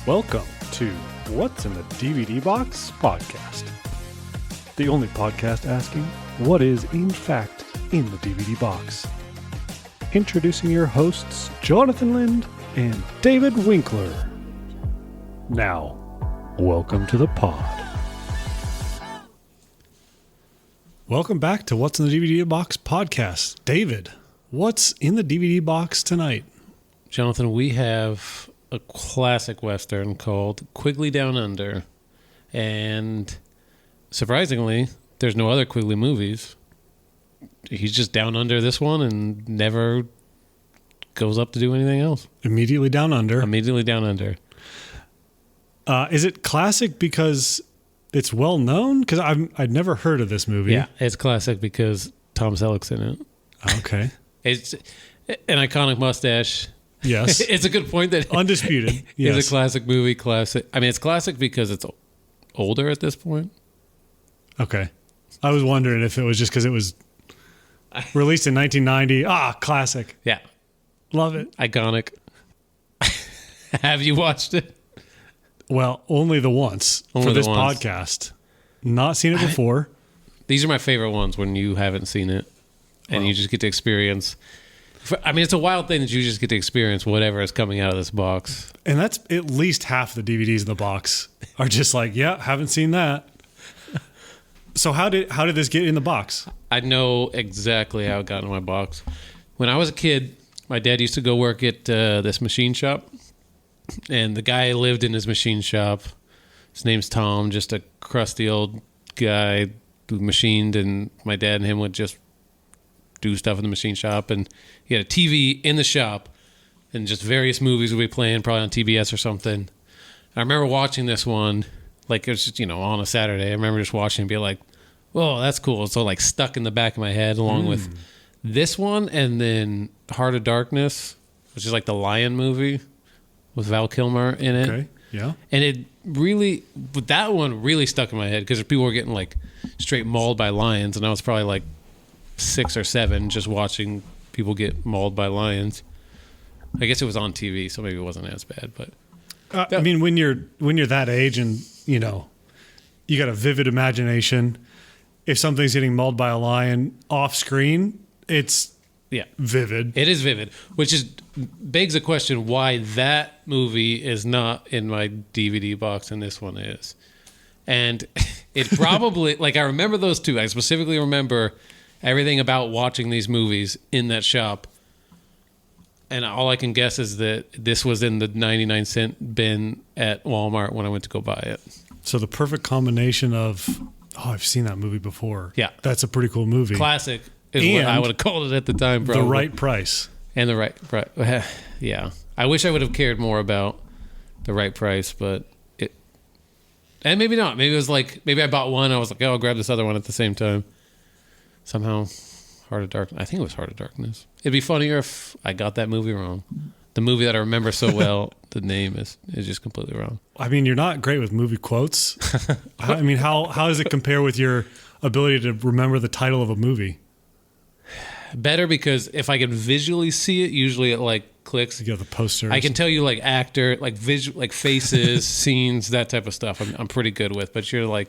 Welcome to What's in the DVD Box podcast. The only podcast asking what is in fact in the DVD box. Introducing your hosts, Jonathan Lind and David Winkler. Now, welcome to the pod. Welcome back to What's in the DVD Box podcast. David, what's in the DVD box tonight? Jonathan, we have a classic Western called Quigley Down Under. And surprisingly, there's no other Quigley movies. He's just down under this one and never goes up to do anything else. Immediately down under. Immediately down under. Is it classic because it's well known? Because I'd never heard of this movie. Yeah, it's classic because Tom Selleck's in it. Okay. It's an iconic mustache. Yes. It's a good point that Undisputed. Yes. It's a classic movie. Classic. I mean, it's classic because it's older at this point. Okay. I was wondering if it was just because it was released in 1990. Classic. Yeah. Love it. Iconic. Have you watched it? Well, only the once Only for this the once. podcast. Not seen it before. These are my favorite ones when you haven't seen it and you just get to experience. I mean, it's a wild thing that you just get to experience whatever is coming out of this box. And that's at least half the DVDs in the box are just like, yeah, haven't seen that. So how did this get in the box? I know exactly how it got in my box. When I was a kid, my dad used to go work at this machine shop. And the guy lived in his machine shop. His name's Tom, just a crusty old guy who machined. And my dad and him would just do stuff in the machine shop. And he had a TV in the shop. And just various movies would be playing, probably on TBS or something. And I remember watching this one. Like, it was just, on a Saturday. I remember just watching and be like, whoa, that's cool. It's all like stuck in the back of my head along with this one. And then Heart of Darkness, which is like the Lion movie with Val Kilmer in it. Okay, yeah. And it really, but that one really stuck in my head because people were getting like straight mauled by lions. And I was probably like 6 or 7 just watching people get mauled by lions. I guess it was on TV, so maybe it wasn't as bad. But I mean, when you're that age and, you got a vivid imagination, if something's getting mauled by a lion off screen, it's vivid. It is vivid, which begs the question why that movie is not in my DVD box and this one is. And it probably, I remember those two. I specifically remember everything about watching these movies in that shop. And all I can guess is that this was in the 99-cent bin at Walmart when I went to go buy it. So the perfect combination of, I've seen that movie before. Yeah. That's a pretty cool movie. Classic is what I would have called it at the time, probably. The right price. And the right. Yeah. I wish I would have cared more about the right price, but and maybe not. Maybe it was maybe I bought one. I was like, I'll grab this other one at the same time. Somehow, Heart of Darkness. I think it was Heart of Darkness. It'd be funnier if I got that movie wrong. The movie that I remember so well, the name is just completely wrong. I mean, you're not great with movie quotes. I mean, how does it compare with your ability to remember the title of a movie? Better because if I can visually see it, usually it clicks. You got the posters. I can tell you actor, faces, scenes, that type of stuff. I'm pretty good with. But you're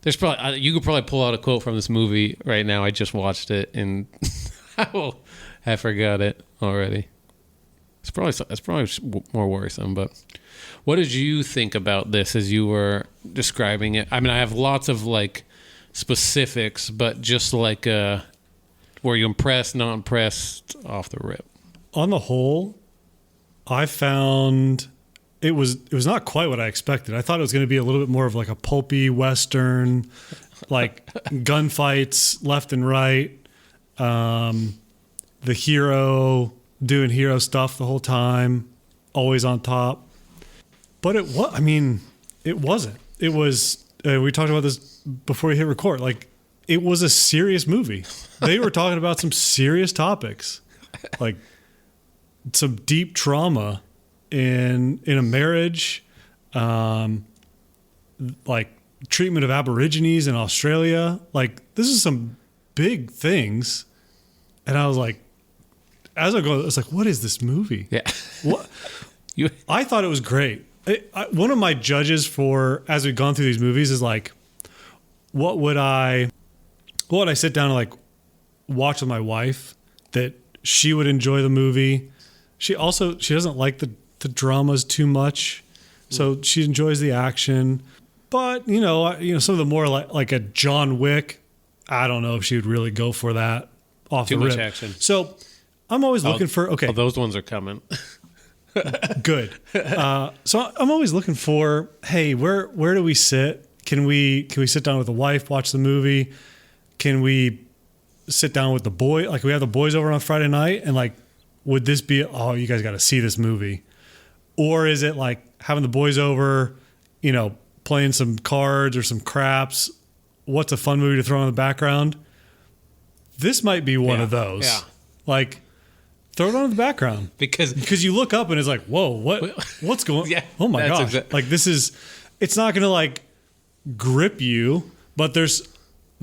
there's probably you could probably pull out a quote from this movie right now. I just watched it and I forgot it already. It's probably more worrisome. But what did you think about this as you were describing it? I mean, I have lots of specifics, but just were you impressed, not impressed, off the rip? On the whole, I found it was not quite what I expected. I thought it was going to be a little bit more of a pulpy Western, gunfights left and right, the hero doing hero stuff the whole time, always on top. But it wasn't. It was, we talked about this before we hit record, it was a serious movie. They were talking about some serious topics, some deep trauma in a marriage, treatment of Aborigines in Australia. This is some big things. And I was as I go, I was what is this movie? Yeah. What? I thought it was great. One of my judges for, as we've gone through these movies, is like, what would I sit down and like watch with my wife that she would enjoy the movie. She doesn't like the dramas too much, so she enjoys the action. But some of the more like a John Wick, I don't know if she would really go for that off Too the much rip. action. So I'm always looking for those ones are coming. Good. So I'm always looking for, hey, where do we sit? Can we sit down with the wife, watch the movie? Can we sit down with the boy? Like we have the boys over on Friday night, and like, would this be? Oh, you guys got to see this movie, or is it like having the boys over, playing some cards or some craps? What's a fun movie to throw in the background? This might be one of those. Yeah. Like, throw it on in the background because you look up and it's like, whoa, what's going? Yeah, oh my gosh! Like it's not going to like grip you, but there's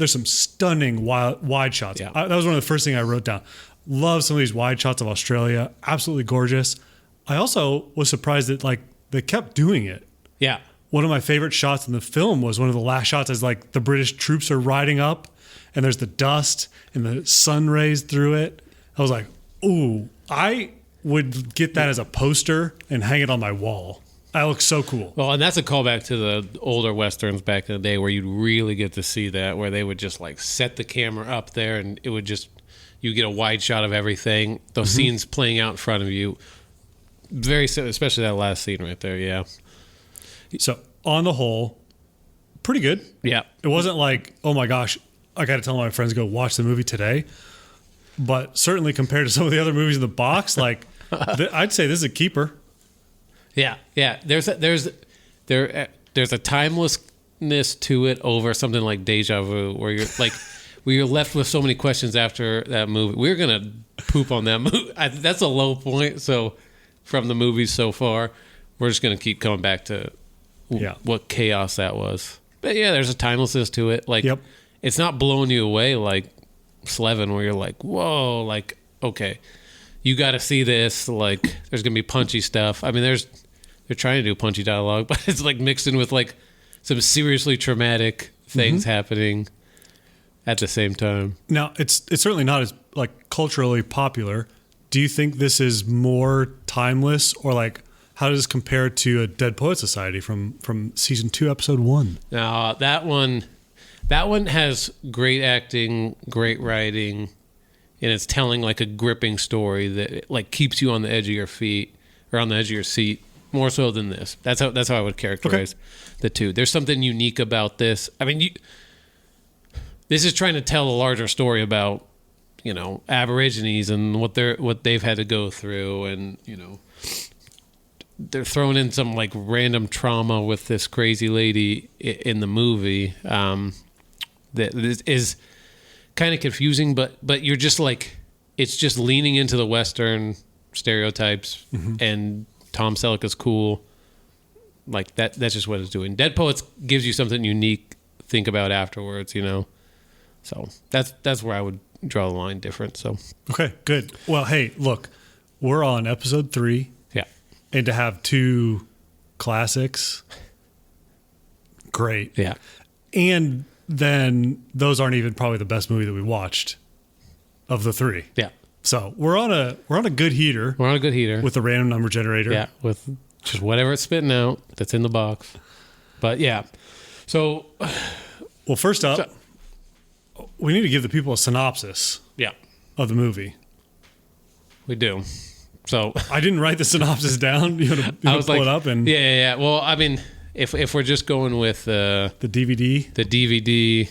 some stunning wide shots. Yeah. That was one of the first things I wrote down. Love some of these wide shots of Australia. Absolutely gorgeous. I also was surprised that like they kept doing it. Yeah. One of my favorite shots in the film was one of the last shots as like the British troops are riding up and there's the dust and the sun rays through it. I was like, ooh, I would get that as a poster and hang it on my wall. That looks so cool. Well, and that's a callback to the older Westerns back in the day where you'd really get to see that, where they would just like set the camera up there and it would just, you get a wide shot of everything. Those scenes playing out in front of you. Very, especially that last scene right there. Yeah. So on the whole, pretty good. Yeah. It wasn't like, oh my gosh, I got to tell my friends to go watch the movie today. But certainly compared to some of the other movies in the box, like I'd say this is a keeper. Yeah, yeah. There's a timelessness to it over something like Deja Vu, where you're left with so many questions after that movie. We're gonna poop on that movie. That's a low point. So from the movies so far, we're just gonna keep coming back to what chaos that was. But yeah, there's a timelessness to it. Like it's not blowing you away like Slevin, where you're like, whoa, like okay, you got to see this. Like there's gonna be punchy stuff. I mean, they're trying to do punchy dialogue, but it's like mixed in with like some seriously traumatic things happening at the same time. Now, it's certainly not as like culturally popular. Do you think this is more timeless, or like how does this compare to a Dead Poet Society from season 2, episode 1? Now, that one has great acting, great writing, and it's telling like a gripping story that like keeps you on the edge of your feet or on the edge of your seat. More so than this. That's how I would characterize the two. There's something unique about this. I mean, this is trying to tell a larger story about, Aborigines and what they've had to go through, and they're throwing in some like random trauma with this crazy lady in the movie that is kind of confusing, but you're just like, it's just leaning into the Western stereotypes and Tom Selleck is cool. Like that's just what it's doing. Dead Poets gives you something unique to think about afterwards, So that's where I would draw the line different. So okay, good. Well, hey, look, we're on episode 3. Yeah. And to have 2 classics, great. Yeah. And then those aren't even probably the best movie that we watched of the 3. Yeah. So we're on a good heater. We're on a good heater with a random number generator. Yeah, with just whatever it's spitting out that's in the box. But yeah, so well, first up, we need to give the people a synopsis. Yeah, of the movie. We do. So I didn't write the synopsis down. You want to pull it up and yeah. Well, I mean, if we're just going with the DVD.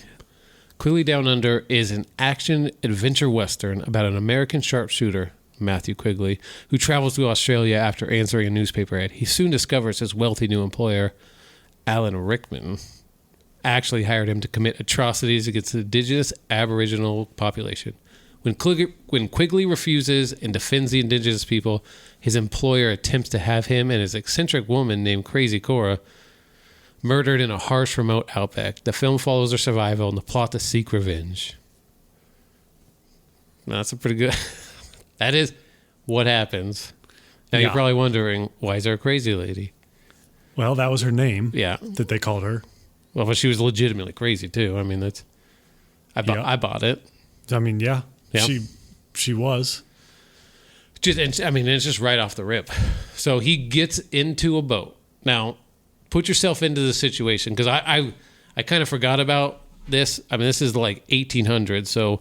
Quigley Down Under is an action-adventure western about an American sharpshooter, Matthew Quigley, who travels to Australia after answering a newspaper ad. He soon discovers his wealthy new employer, Alan Rickman, actually hired him to commit atrocities against the indigenous Aboriginal population. When Quigley refuses and defends the indigenous people, his employer attempts to have him and his eccentric woman named Crazy Cora murdered in a harsh, remote outback. The film follows their survival and the plot to seek revenge. Now, that's a pretty good... That is what happens. Now, you're probably wondering, why is there a crazy lady? Well, that was her name. Yeah. That they called her. Well, but she was legitimately crazy too. I mean, I bought it. I mean, yeah. She was. It's just right off the rip. So he gets into a boat. Now, put yourself into the situation, because I kind of forgot about this. I mean, this is like 1800. So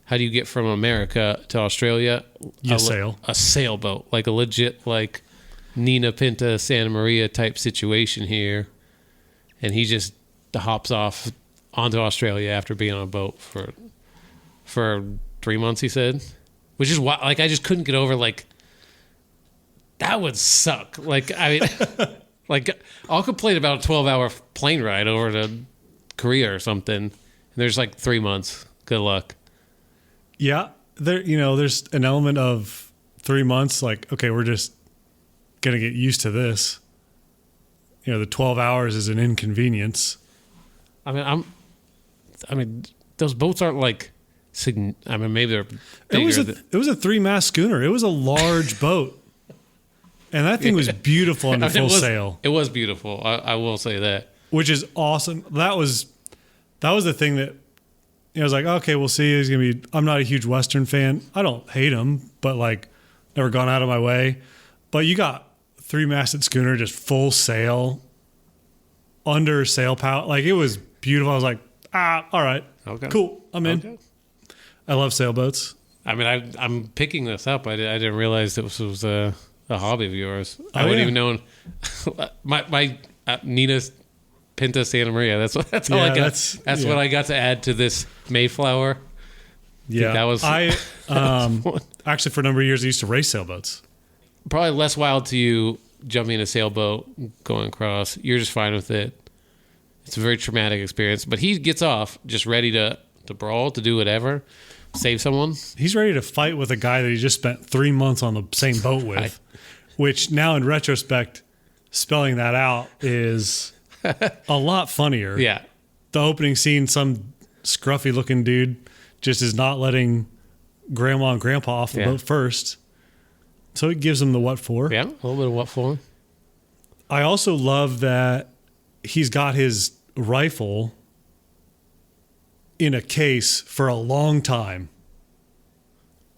how do you get from America to Australia? You sail. A sailboat, like a legit like Nina Pinta Santa Maria type situation here. And he just hops off onto Australia after being on a boat for 3 months, he said. Which is why, like, I just couldn't get over, like, that would suck. Like, I mean, like, I'll complain about a 12-hour plane ride over to Korea or something. And there's like 3 months. Good luck. Yeah. There's an element of 3 months, like, okay, we're just going to get used to this. The 12 hours is an inconvenience. I mean, those boats aren't like, maybe they're bigger. It was a 3-mast schooner. It was a large boat. And that thing was beautiful under full sail. It was beautiful. I will say that. Which is awesome. That was the thing that I was like, okay, we'll see. He's gonna be. I'm not a huge Western fan. I don't hate him, but like, never gone out of my way. But you got 3-masted schooner, just full sail, under sail power. Like, it was beautiful. I was like, all right, okay, cool, I'm in. Okay. I love sailboats. I mean, I'm picking this up. I didn't realize this was a hobby of yours. I wouldn't even known. my Nina's Pinta Santa Maria. That's all I got. That's what I got to add to this Mayflower. Yeah, that was. Actually, for a number of years, I used to race sailboats. Probably less wild to you jumping in a sailboat, going across. You're just fine with it. It's a very traumatic experience. But he gets off just ready to brawl, to do whatever, save someone. He's ready to fight with a guy that he just spent 3 months on the same boat with, which now in retrospect, spelling that out is a lot funnier. Yeah. The opening scene, some scruffy looking dude just is not letting grandma and grandpa off the boat first. So it gives him the what for. Yeah, a little bit of what for. I also love that he's got his rifle in a case for a long time.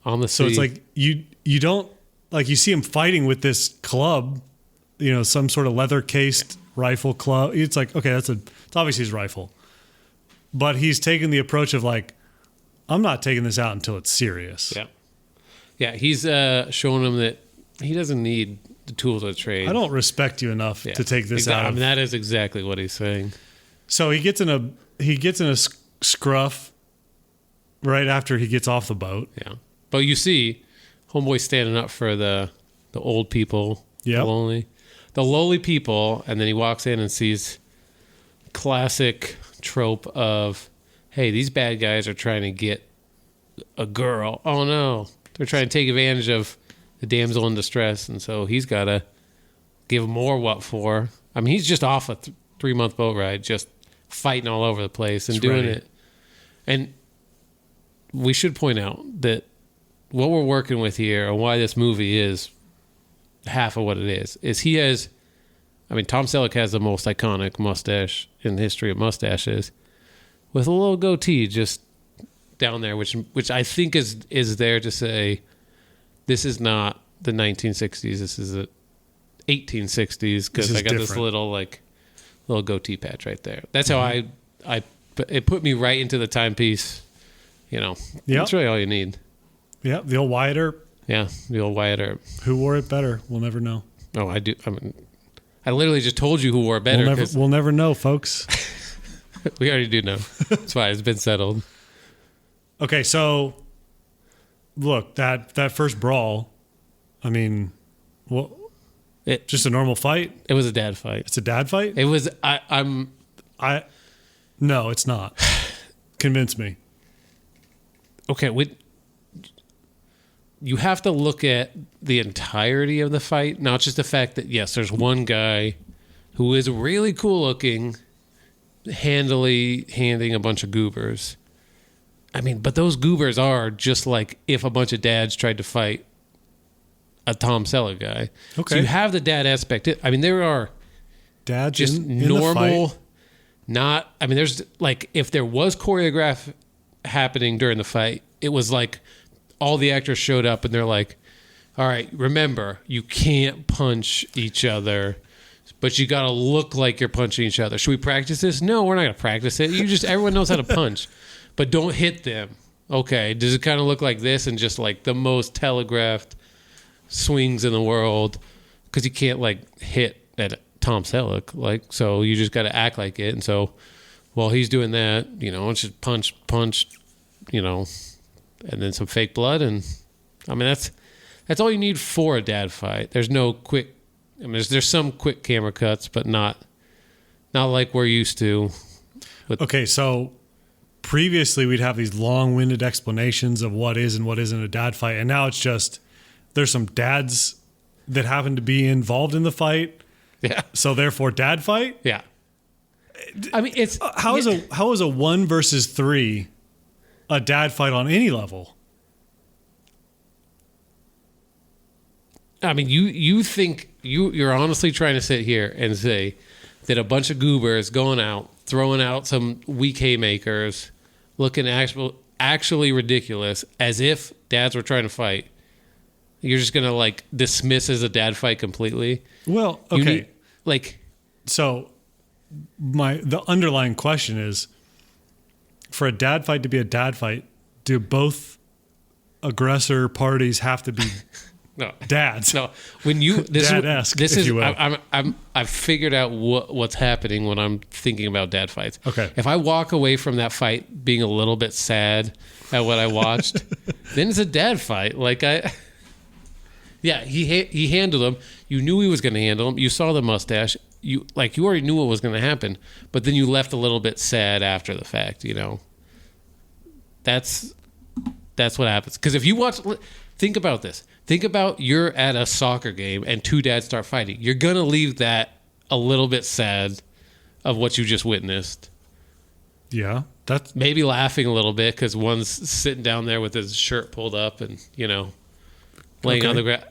On the sea. So it's like you don't, like, you see him fighting with this club, some sort of leather cased rifle club. It's like, okay, it's obviously his rifle. But he's taking the approach of like, I'm not taking this out until it's serious. Yeah. Yeah, he's showing him that he doesn't need the tools of the trade. I don't respect you enough to take this out. I mean, that is exactly what he's saying. So he gets in a scruff right after he gets off the boat. Yeah, but you see, homeboy standing up for the old people. Yeah, the lowly people, and then he walks in and sees classic trope of, hey, these bad guys are trying to get a girl. Oh no. They're trying to take advantage of the damsel in distress, and so he's got to give more what for. I mean, he's just off a 3-month boat ride, just fighting all over the place and doing it. And we should point out that what we're working with here and why this movie is half of what it is he has, I mean, Tom Selleck has the most iconic mustache in the history of mustaches, with a little goatee just down there, which I think is there to say this is not the 1960s, this is the 1860s, because I got this little goatee patch right there. That's how it put me right into the timepiece. That's really all you need. Yeah, the old Wyatt Earp. Yeah, the old Wyatt Earp. Who wore it better? We'll never know. Oh, I do. I mean, I literally just told you who wore it better. We'll never know, folks. We already do know. It's fine. It's been settled. Okay, so look, that first brawl, I mean, just a normal fight? It was a dad fight. It's a dad fight? It was. No, it's not. Convince me. Okay, you have to look at the entirety of the fight, not just the fact that, yes, there's one guy who is really cool looking, handily handing a bunch of goobers. I mean, but those goobers are just like if a bunch of dads tried to fight a Tom Selleck guy. Okay. So you have the dad aspect. I mean, there are dads just in normal. the fight. Not, I mean, there's like, if there was choreograph happening during the fight, it was like all the actors showed up and they're like, all right, remember, you can't punch each other, but you got to look like you're punching each other. Should we practice this? No, we're not going to practice it. Everyone knows how to punch, but don't hit them. Okay, does it kind of look like this? And just like the most telegraphed swings in the world, because you can't like hit at Tom Selleck, like, so you just got to act like it. And so while he's doing that, it's just punch, and then some fake blood. And I mean, that's all you need for a dad fight. There's no quick, I mean, there's some quick camera cuts, but not like we're used to. Okay, so previously we'd have these long-winded explanations of what is and what isn't a dad fight, and now it's just there's some dads that happen to be involved in the fight. Yeah. So therefore, dad fight. Yeah. I mean, it's how is a 1 versus 3 a dad fight on any level? I mean, you think you're honestly trying to sit here and say that a bunch of goobers going out, throwing out some weak haymakers, looking actually ridiculous, as if dads were trying to fight. You're just gonna like dismiss as a dad fight completely? Well, okay. So the underlying question is, for a dad fight to be a dad fight, do both aggressor parties have to be no dads? No. When you dad-esque, this if is you will. I've figured out what's happening when I'm thinking about dad fights. Okay. If I walk away from that fight being a little bit sad at what I watched, then it's a dad fight. Yeah, he handled him. You knew he was going to handle him. You saw the mustache. You already knew what was going to happen, but then you left a little bit sad after the fact. That's what happens. Because if you think about this. Think about you're at a soccer game and two dads start fighting. You're gonna leave that a little bit sad of what you just witnessed. Yeah, that's maybe laughing a little bit because one's sitting down there with his shirt pulled up and laying on the ground.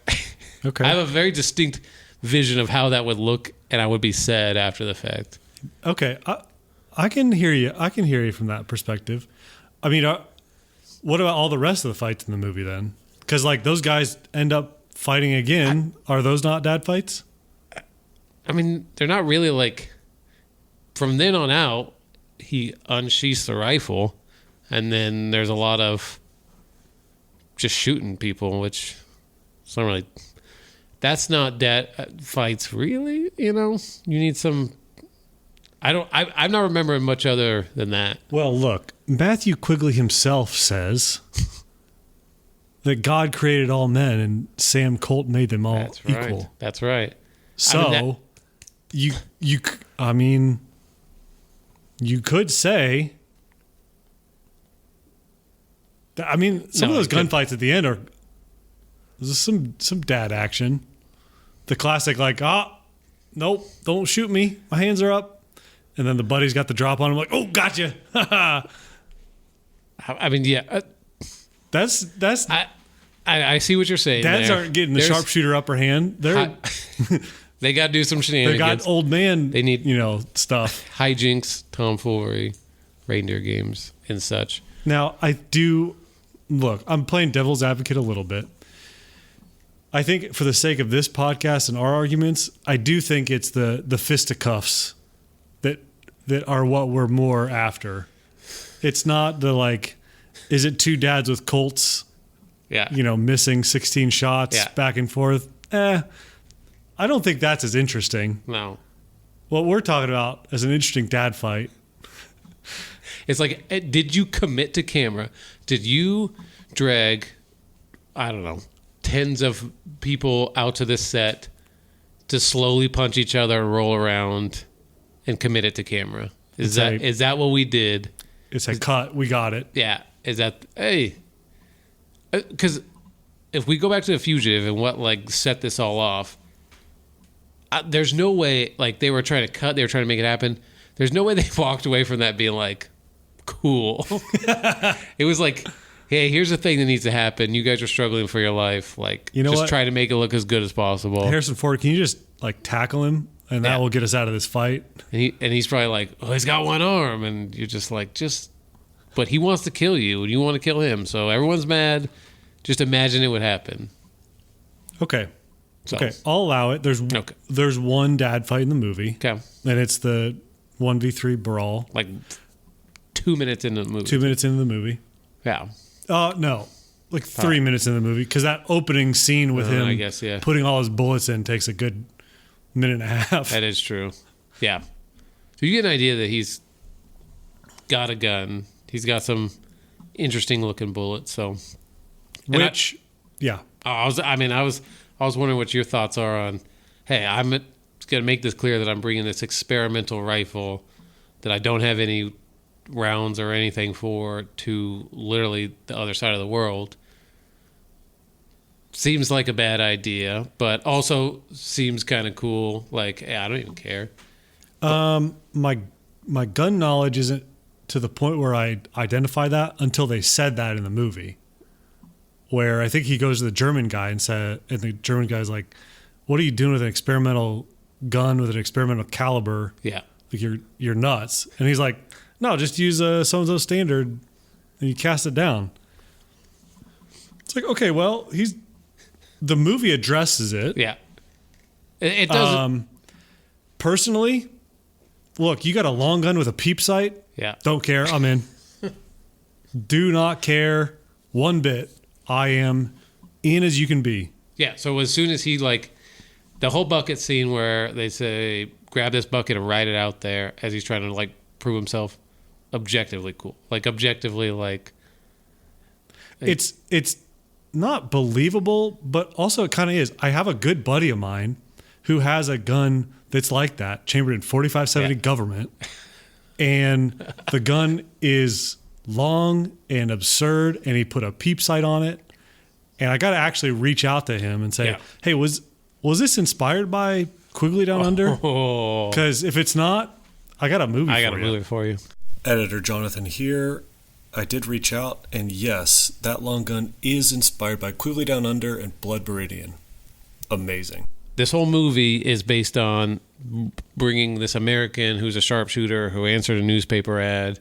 Okay. I have a very distinct vision of how that would look, and I would be sad after the fact. Okay, I can hear you. I can hear you from that perspective. I mean, what about all the rest of the fights in the movie then? Because those guys end up fighting again. Are those not dad fights? I mean, they're not really from then on out, he unsheaths the rifle, and then there's a lot of just shooting people, which it's not really. That's not dad fights, really. You need some. I'm not remembering much other than that. Well, look, Matthew Quigley himself says that God created all men and Sam Colt made them all equal. That's right. So, you could say that, some of those gunfights at the end are some dad action. The classic, nope, don't shoot me. My hands are up. And then the buddy's got the drop on him, oh, gotcha. I mean, yeah. That's I see what you're saying. Dads aren't getting the sharpshooter upper hand. They got to do some shenanigans. They got old man. They need stuff, hijinks, tomfoolery, reindeer games, and such. Now I'm playing devil's advocate a little bit. I think for the sake of this podcast and our arguments, I do think it's the fisticuffs that are what we're more after. It's not the is it two dads with Colts? Yeah. Missing 16 shots back and forth. I don't think that's as interesting. No. What we're talking about is an interesting dad fight. It's did you commit to camera? Did you drag, I don't know, tens of people out to this set to slowly punch each other and roll around and commit it to camera? Is that what we did? It's a cut. We got it. Yeah. Is that, hey, because if we go back to The Fugitive and what set this all off, there's no way they were trying to cut, they were trying to make it happen. There's no way they walked away from that being cool. It was hey, here's the thing that needs to happen. You guys are struggling for your life. Just try to make it look as good as possible. Harrison Ford, can you just tackle him and that will get us out of this fight. And he's probably like, oh, he's got one arm. And you're just like, but he wants to kill you and you want to kill him. So everyone's mad. Just imagine it would happen. Okay. So, okay, I'll allow it. There's one dad fight in the movie. Okay. And it's the 1v3 brawl. Like 2 minutes into the movie. 2 minutes into the movie. Yeah. No. Like 3 minutes in the movie. Because that opening scene with him I guess, putting all his bullets in takes a good minute and a half. That is true. Yeah. So you get an idea that he's got a gun. He's got some interesting looking bullets. So, yeah. I was wondering what your thoughts are on. Hey, I'm going to make this clear that I'm bringing this experimental rifle that I don't have any rounds or anything for to literally the other side of the world. Seems like a bad idea, but also seems kind of cool. Like, hey, I don't even care. My gun knowledge isn't to the point where I identify that until they said that in the movie. Where I think he goes to the German guy and the German guy's like, "What are you doing with an experimental gun with an experimental caliber? Yeah, like you're nuts." And he's like, "No, just use so-and-so standard, and you cast it down." It's like, okay, well, the movie addresses it. Yeah, it doesn't. Personally, look, you got a long gun with a peep sight. Yeah, don't care. I'm in. Do not care one bit. I am in as you can be. Yeah, so as soon as he, like, the whole bucket scene where they say, grab this bucket and ride it out there as he's trying to, like, prove himself, objectively cool. Like, objectively, like... It's not believable, but also it kind of is. I have a good buddy of mine who has a gun that's like that, chambered in 45-70 government, and the gun is... long and absurd, and he put a peep sight on it, and I got to actually reach out to him and say, "Hey, was this inspired by Quigley Down Under? Because if it's not, I got a movie. I got a movie for you." Editor Jonathan here. I did reach out, and yes, that long gun is inspired by Quigley Down Under and Blood Meridian. Amazing. This whole movie is based on bringing this American who's a sharpshooter who answered a newspaper ad.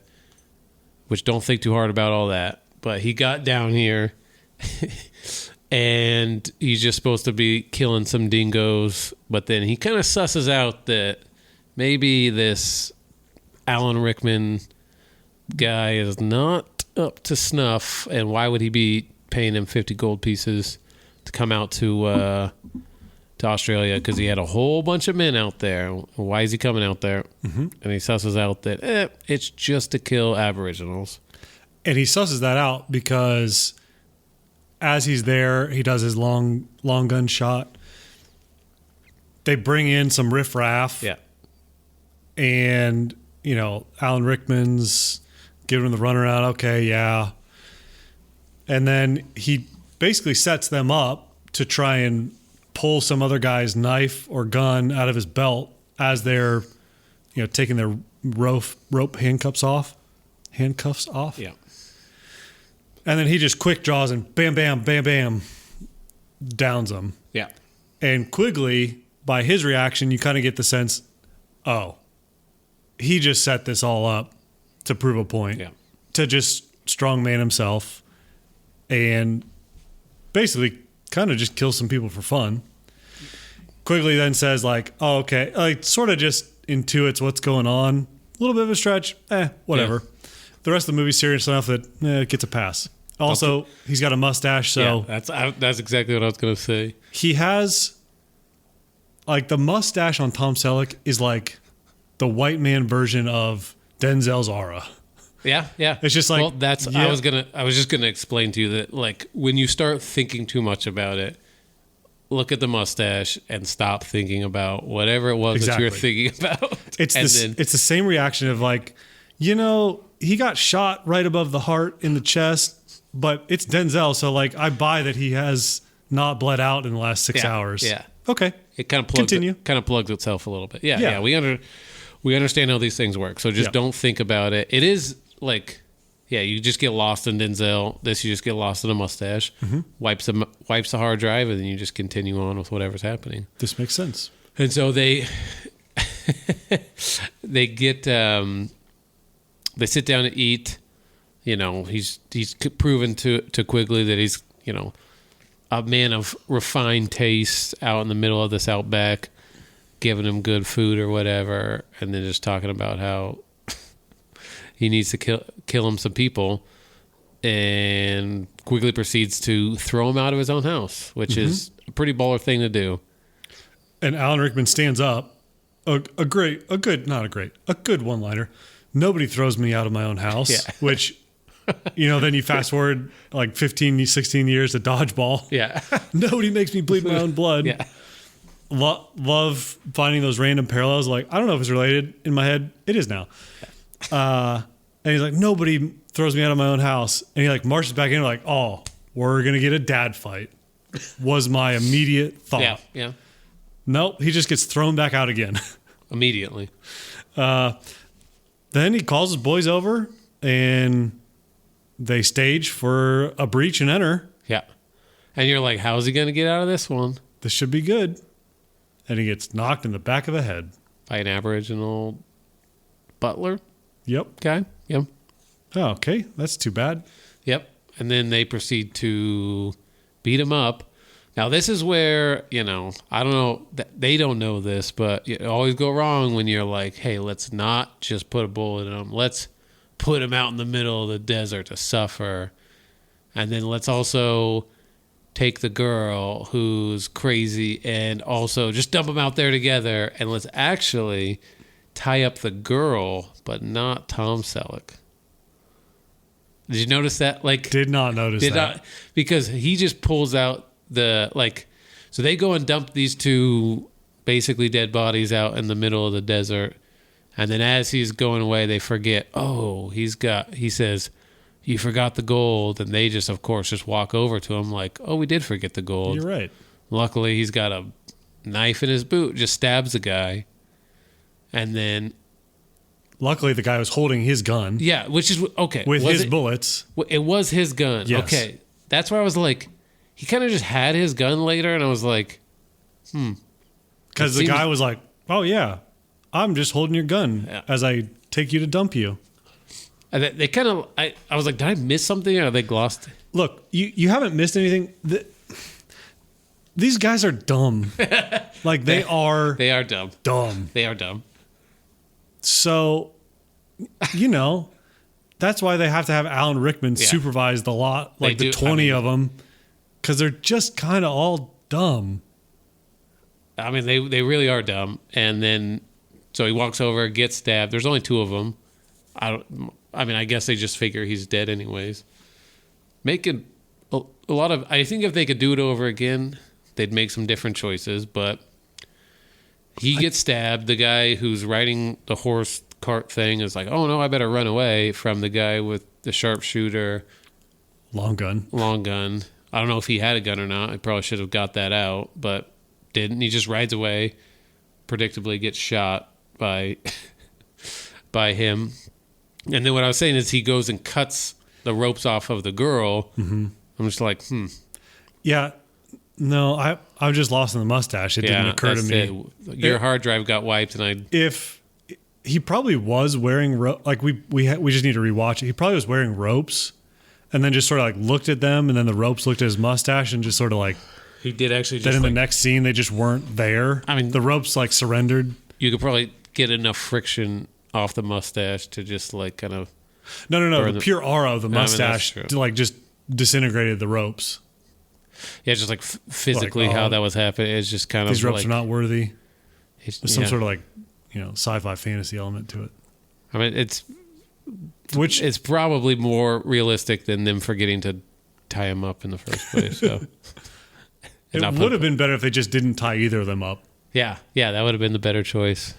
Which don't think too hard about all that. But he got down here and he's just supposed to be killing some dingoes. But then he kind of susses out that maybe this Alan Rickman guy is not up to snuff. And why would he be paying him 50 gold pieces to come out to Australia? Because he had a whole bunch of men out there. Why is he coming out there? Mm-hmm. And he susses out that it's just to kill Aboriginals. And he susses that out because as he's there, he does his long gun shot. They bring in some riffraff. Yeah. And, Alan Rickman's giving him the runaround. Okay, yeah. And then he basically sets them up to try and pull some other guy's knife or gun out of his belt as they're, taking their rope handcuffs off. Yeah. And then he just quick draws and bam, bam, bam, bam, downs them. Yeah. And Quigley, by his reaction, you kind of get the sense, oh, he just set this all up to prove a point. Yeah. To just strongman himself and basically kind of just kill some people for fun. Quigley then says like, oh, okay, like sort of just intuits what's going on. A little bit of a stretch, whatever. Yeah. The rest of the movie's serious enough that it gets a pass. Also, he's got a mustache, so... Yeah, that's exactly what I was going to say. He has... Like, the mustache on Tom Selleck is like the white man version of Denzel's aura. Yeah. It's just like... Well, that's... Yeah. I was just going to explain to you that, like, when you start thinking too much about it, look at the mustache and stop thinking about whatever it was that you were thinking about. It's the same reaction of like, he got shot right above the heart in the chest, but it's Denzel, so like I buy that he has not bled out in the last 6 hours. Yeah. Okay. It kind of plugs itself a little bit. Yeah. We understand how these things work. So just don't think about it. It is like, you just get lost in Denzel. This, you just get lost in a mustache. Mm-hmm. Wipes the hard drive, and then you just continue on with whatever's happening. This makes sense. And so they they get they sit down to eat. You know, he's proven to Quigley that he's, you know, a man of refined taste out in the middle of this outback, giving him good food or whatever, and then just talking about how he needs to kill him some people. And Quigley proceeds to throw him out of his own house, which is a pretty baller thing to do. And Alan Rickman stands up. A good one-liner. Nobody throws me out of my own house, which, you know, then you fast forward like 15, 16 years to Dodgeball. Yeah. Nobody makes me bleed my own blood. Yeah. Love finding those random parallels. Like, I don't know if it's related. In my head, it is now. And he's like, nobody throws me out of my own house. And he like marches back in like, oh, we're going to get a dad fight, was my immediate thought. Yeah, yeah. Nope, he just gets thrown back out again. Immediately. Then he calls his boys over and they stage for a breach and enter. Yeah. And you're like, how's he going to get out of this one? This should be good. And he gets knocked in the back of the head. By an Aboriginal butler Yep. guy? Yep. Oh, okay. That's too bad. Yep. And then they proceed to beat him up. Now, this is where, you know, I don't know, they don't know this, but you always go wrong when you're like, hey, let's not just put a bullet in him. Let's put him out in the middle of the desert to suffer. And then let's also take the girl who's crazy and also just dump them out there together. And let's actually tie up the girl, but not Tom Selleck. Did you notice that? Like, did not notice that. Because he just pulls out so they go and dump these two basically dead bodies out in the middle of the desert. And then as he's going away, they forget, he says, you forgot the gold. And they just, of course, just walk over to him like, oh, we did forget the gold. You're right. Luckily, he's got a knife in his boot, just stabs the guy. And then... Luckily, the guy was holding his gun. Yeah, which is... Okay. With his bullets. It was his gun. Yes. Okay. That's where I was like... He kind of just had his gun later, and I was like, Because the guy was like, oh, yeah, I'm just holding your gun as I take you to dump you. And they kind of... I was like, did I miss something, or they glossed... Look, you haven't missed anything. These guys are dumb. Like, they are... They are dumb. Dumb. They are dumb. So, you know, that's why they have to have Alan Rickman supervise the lot, like the 20 of them, because they're just kind of all dumb. I mean, they really are dumb. And then, so he walks over, gets stabbed. There's only two of them. I guess they just figure he's dead anyways. Making a lot of... I think if they could do it over again, they'd make some different choices, but... He gets stabbed. The guy who's riding the horse cart thing is like, oh, no, I better run away from the guy with the sharpshooter. Long gun. I don't know if he had a gun or not. I probably should have got that out, but didn't. He just rides away, predictably gets shot by him. And then what I was saying is he goes and cuts the ropes off of the girl. Mm-hmm. I'm just like, Yeah. No, I'm just lost in the mustache. It didn't occur to me. Your hard drive got wiped, and if he probably was wearing we just need to rewatch it. He probably was wearing ropes, and then just sort of like looked at them, and then the ropes looked at his mustache, and just sort of like he did actually. Just then in the next scene, they just weren't there. I mean, the ropes like surrendered. You could probably get enough friction off the mustache to just like kind of. No. The pure aura of the mustache just disintegrated the ropes. Yeah, just like physically how that was happening. It's just kind of these ropes are not worthy. There's some sort of like, sci-fi fantasy element to it. I mean, it's probably more realistic than them forgetting to tie him up in the first place. So it would have been better if they just didn't tie either of them up. Yeah, that would have been the better choice.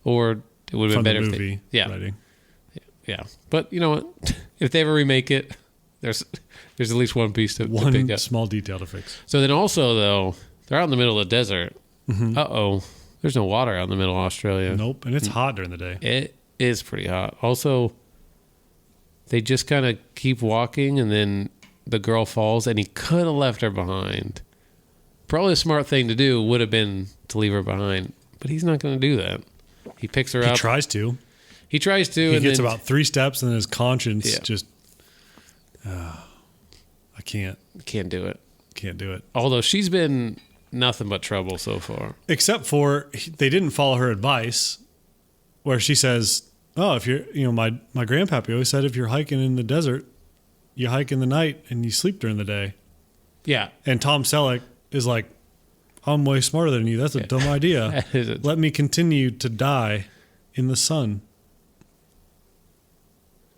Or it would have been better if they writing. Yeah, but you know what? If they ever remake it, there's at least one piece to pick up. One small detail to fix. So then also, though, they're out in the middle of the desert. Mm-hmm. Uh-oh. There's no water out in the middle of Australia. Nope, and it's hot during the day. It is pretty hot. Also, they just kind of keep walking, and then the girl falls, and he could have left her behind. Probably a smart thing to do would have been to leave her behind, but he's not going to do that. He picks her He up. tries to. He tries to. He and gets then, about 3 steps, and his conscience Yeah. just, I can't do it. do it. Although she's been nothing but trouble so far. Except for they didn't follow her advice, where she says, "Oh, if you're, my grandpappy always said if you're hiking in the desert, you hike in the night and you sleep during the day." Yeah. And Tom Selleck is like, "I'm way smarter than you. That's a dumb idea. Let me continue to die in the sun."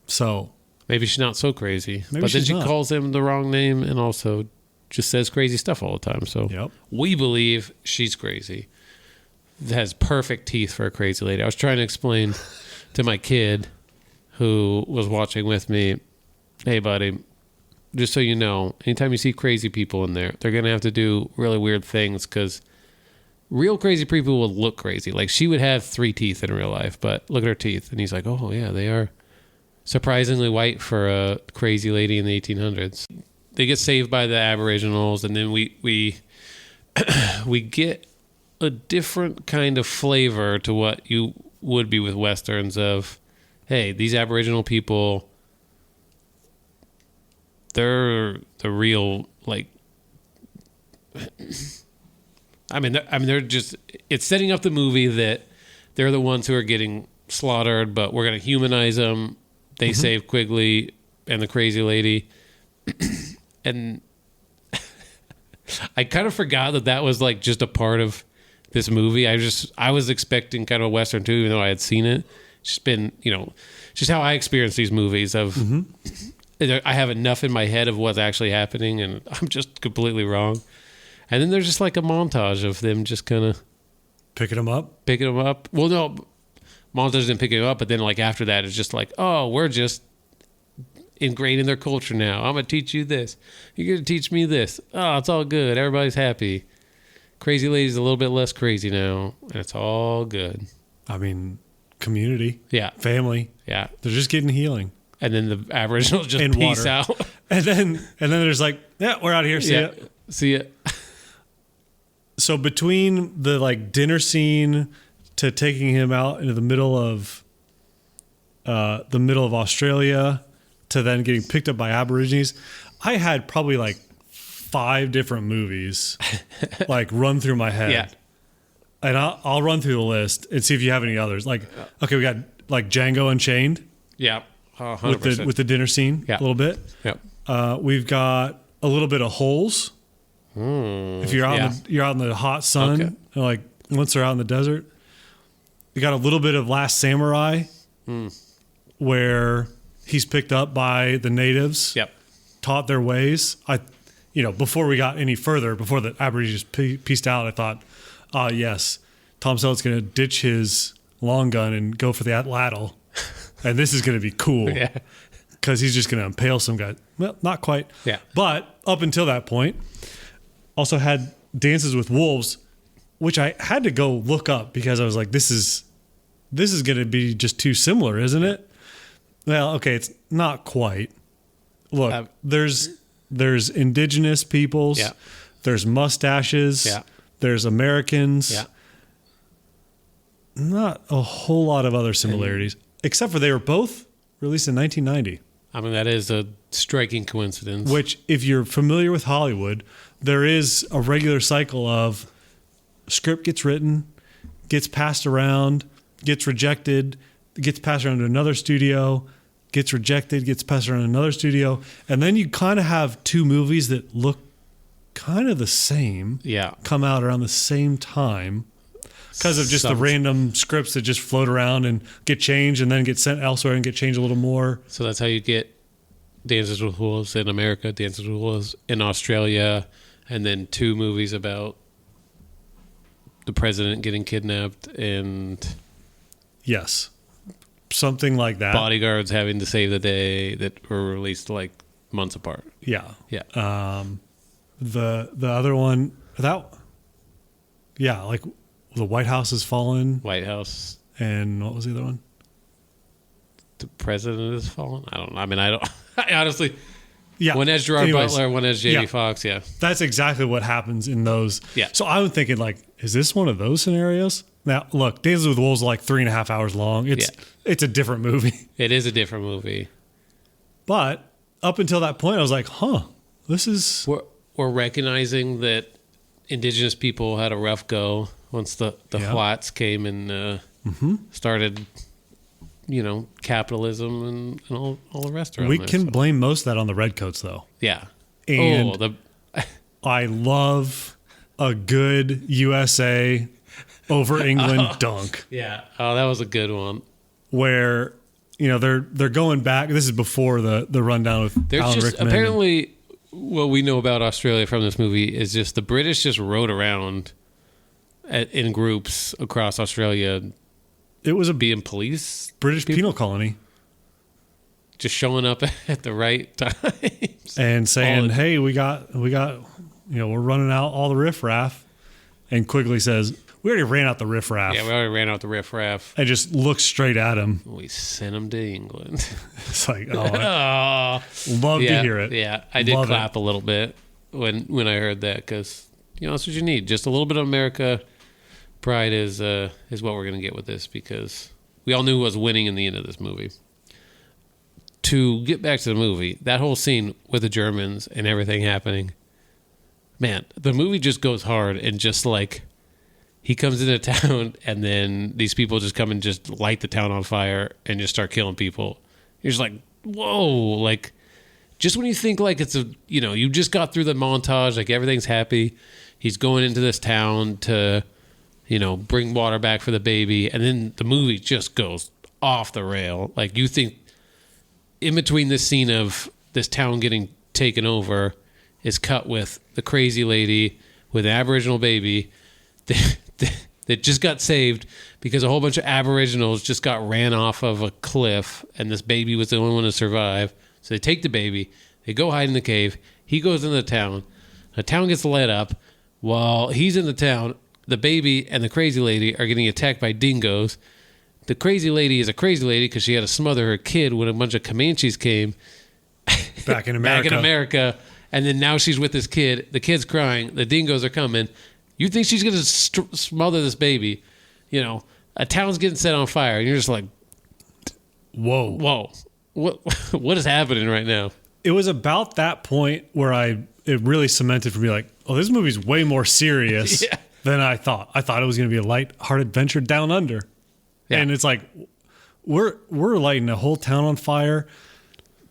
So maybe she's not so crazy. Maybe But then she's she not. calls him the wrong name and also just says crazy stuff all the time. So Yep. we believe she's crazy. Has perfect teeth for a crazy lady. I was trying to explain to my kid who was watching with me, hey, buddy, just so you know, anytime you see crazy people in there, they're going to have to do really weird things because real crazy people will look crazy. Like she would have 3 teeth in real life, but look at her teeth. And he's like, oh, yeah, they are surprisingly white for a crazy lady in the 1800s. They get saved by the Aboriginals, and then we we get a different kind of flavor to what you would be with Westerns of, hey, these Aboriginal people, they're the real, like, they're just, it's setting up the movie that they're the ones who are getting slaughtered, but we're going to humanize them. They save Quigley and the crazy lady. And I kind of forgot that was like just a part of this movie. I was expecting kind of a Western too, even though I had seen it. It's just been, just how I experience these movies of, I have enough in my head of what's actually happening and I'm just completely wrong. And then there's just like a montage of them just kind of picking them up. Well, no, montage didn't pick it up, but then like after that, it's just like, oh, we're just ingrained in their culture now. I'm going to teach you this. You're going to teach me this. Oh, it's all good. Everybody's happy. Crazy lady's a little bit less crazy now, and it's all good. I mean, community. Yeah. Family. Yeah. They're just getting healing. And then the Aboriginals just And peace water. out. And then there's like, yeah, we're out of here. See ya. See ya. So between the like dinner scene to taking him out into the middle of Australia to then getting picked up by Aborigines, I had probably like 5 different movies like run through my head. Yeah. And I'll run through the list and see if you have any others. Like, okay, we got like Django Unchained. Yeah. 100%. With the dinner scene a little bit. Yep. We've got a little bit of Holes. If you're out in the hot sun, Okay. like once they're out in the desert. You got a little bit of Last Samurai, where he's picked up by the natives, taught their ways. Before we got any further, before the Aborigines pieced out, I thought, yes, Tom Selleck's going to ditch his long gun and go for the atlatl, and this is going to be cool. Yeah. Because he's just going to impale some guy. Well, not quite. Yeah. But up until that point, also had Dances with Wolves, which I had to go look up because I was like, this is going to be just too similar, isn't it? Well, okay, it's not quite. Look, there's indigenous peoples. Yeah. There's mustaches. Yeah. There's Americans. Yeah. Not a whole lot of other similarities, except for they were both released in 1990. I mean, that is a striking coincidence. Which, if you're familiar with Hollywood, there is a regular cycle of script gets written, gets passed around, gets rejected, gets passed around to another studio, gets rejected, gets passed around to another studio. And then you kind of have 2 movies that look kind of the same come out around the same time because of just the random scripts that just float around and get changed and then get sent elsewhere and get changed a little more. So that's how you get Dances with Wolves in America, Dances with Wolves in Australia, and then 2 movies about the president getting kidnapped and yes, something like that. Bodyguards having to save the day that were released like months apart. Yeah. Yeah. The other one like the White House has fallen. White House. And what was the other one? The president has fallen. I don't know. I mean, I honestly. Yeah. One has Gerard Butler, one has Jamie Foxx. Yeah. That's exactly what happens in those. Yeah. So I'm thinking, like, is this one of those scenarios? Now, look, Dances with Wolves is like 3.5 hours long. It's a different movie. It is a different movie. But up until that point, I was like, this is... We're recognizing that indigenous people had a rough go once the whites came and started, capitalism and all the rest around We there, can blame most of that on the redcoats, though. Yeah. And I love a good USA over England dunk. Yeah. Oh, that was a good one. Where, they're going back. This is before the rundown with Alan Rickman. Apparently, what we know about Australia from this movie is just the British just rode around in groups across Australia. It was being police. British penal colony. Just showing up at the right times. And saying, hey, we got, we're running out all the riffraff. And Quigley says, we already ran out the riffraff. Yeah, we already ran out the riffraff. And just looks straight at him. We sent him to England. It's like, love to hear it. Yeah, I did clap a little bit when I heard that because, that's what you need. Just a little bit of America pride is what we're going to get with this because we all knew who was winning in the end of this movie. To get back to the movie, that whole scene with the Germans and everything happening, man, the movie just goes hard and just like he comes into town and then these people just come and just light the town on fire and just start killing people. You're just like, whoa, like just when you think like it's you just got through the montage, like everything's happy. He's going into this town to, bring water back for the baby. And then the movie just goes off the rail. Like you think in between this scene of this town getting taken over is cut with the crazy lady with an Aboriginal baby that just got saved because a whole bunch of Aboriginals just got ran off of a cliff and this baby was the only one to survive. So they take the baby, they go hide in the cave. He goes into the town gets lit up. While he's in the town, the baby and the crazy lady are getting attacked by dingoes. The crazy lady is a crazy lady because she had to smother her kid when a bunch of Comanches came. Back in America. And then now she's with this kid. The kid's crying. The dingoes are coming. You think she's going to smother this baby. A town's getting set on fire. And you're just like, whoa. What is happening right now? It was about that point where it really cemented for me like, this movie's way more serious than I thought. I thought it was going to be a light-hearted adventure down under. Yeah. And it's like, we're lighting a whole town on fire.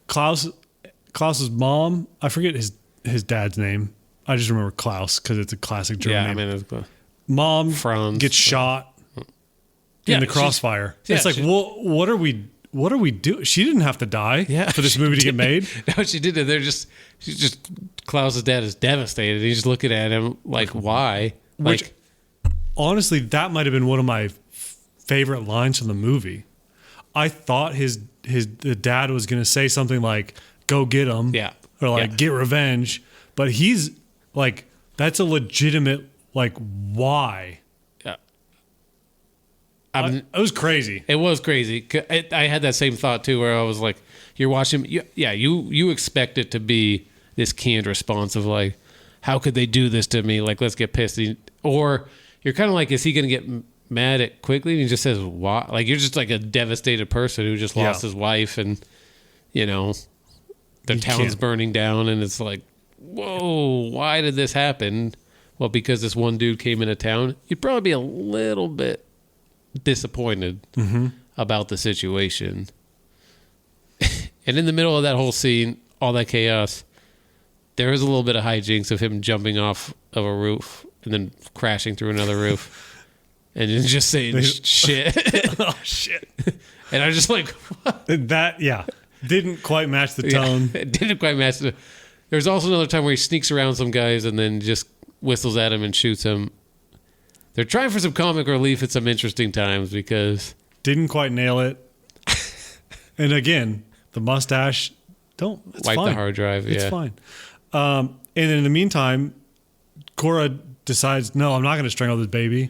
Klaus's mom, I forget his dad's name. I just remember Klaus because it's a classic German name. It's Mom Franz gets shot in the crossfire. It's like, what are we doing? She didn't have to die for this movie to get made. No, she didn't. Klaus's dad is devastated. He's just looking at him like, why? Which, honestly, that might have been one of my favorite lines from the movie. I thought the dad was going to say something like, go get him. Yeah. Or like, get revenge. But he's like, that's a legitimate, like, why? Yeah. It was crazy. It was crazy. I had that same thought, too, where I was like, you're watching, you expect it to be this canned response of like, how could they do this to me? Like, let's get pissed. Or you're kind of like, is he going to get mad at Quigley? And he just says, why? Like, you're just like a devastated person who just lost his wife and, the town's burning down. And it's like, whoa, why did this happen? Well, because this one dude came into town. You'd probably be a little bit disappointed about the situation. And in the middle of that whole scene, all that chaos, there is a little bit of hijinks of him jumping off of a roof and then crashing through another roof and then just saying shit. Oh, shit. And I was just like, what? That, didn't quite match the tone. It didn't quite match the... There's also another time where he sneaks around some guys and then just whistles at him and shoots him. They're trying for some comic relief at some interesting times because... Didn't quite nail it. And again, the mustache, it's wipe fine. The hard drive, It's fine. And in the meantime, Cora decides, no, I'm not going to strangle this baby.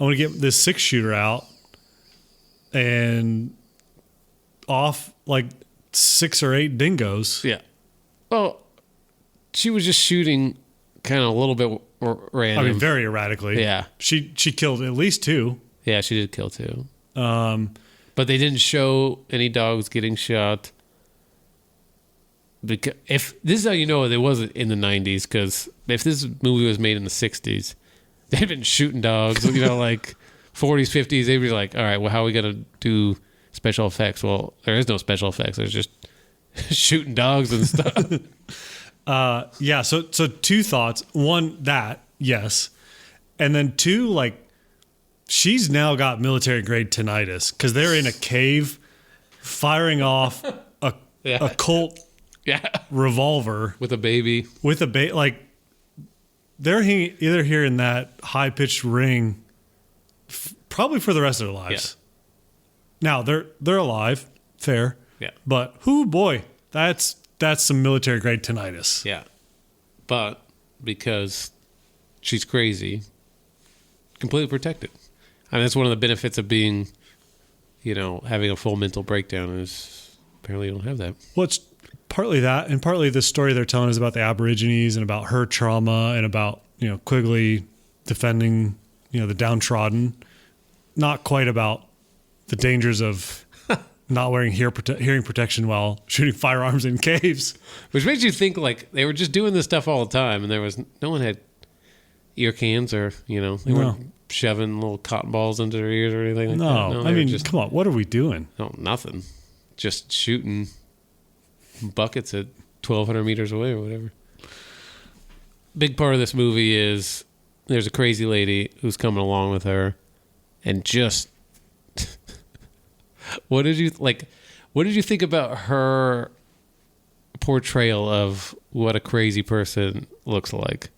I'm going to get this 6-shooter out and off like 6 or 8 dingoes. Yeah. Well, she was just shooting kind of a little bit random. I mean, very erratically. Yeah. She killed at least 2. Yeah, she did kill 2. But they didn't show any dogs getting shot. Because if this is how you know it wasn't in the 90s, because if this movie was made in the 60s, they'd been shooting dogs, like 40s, 50s. They'd be like, all right, well, how are we going to do special effects? Well, there is no special effects. There's just shooting dogs and stuff. Yeah, so 2 thoughts. 1, that, yes. And then 2, like, she's now got military grade tinnitus because they're in a cave firing off a Colt revolver with a baby. Like, they're either hearing that high pitched ring probably for the rest of their lives. Yeah. Now they're alive, fair. Yeah. But boy, that's some military grade tinnitus. Yeah. But because she's crazy, completely protected. I mean, that's one of the benefits of being, having a full mental breakdown is apparently you don't have that. Well, it's partly that, and partly the story they're telling is about the Aborigines and about her trauma and about, Quigley defending, the downtrodden. Not quite about the dangers of not wearing hearing protection while shooting firearms in caves. Which makes you think like they were just doing this stuff all the time, and there was no one had ear cans or they weren't shoving little cotton balls into their ears or anything like that. No, I mean, come on, what are we doing? No, nothing. Just shooting buckets at 1,200 meters away or whatever. Big part of this movie is there's a crazy lady who's coming along with her, and just what did you think about her portrayal of what a crazy person looks like?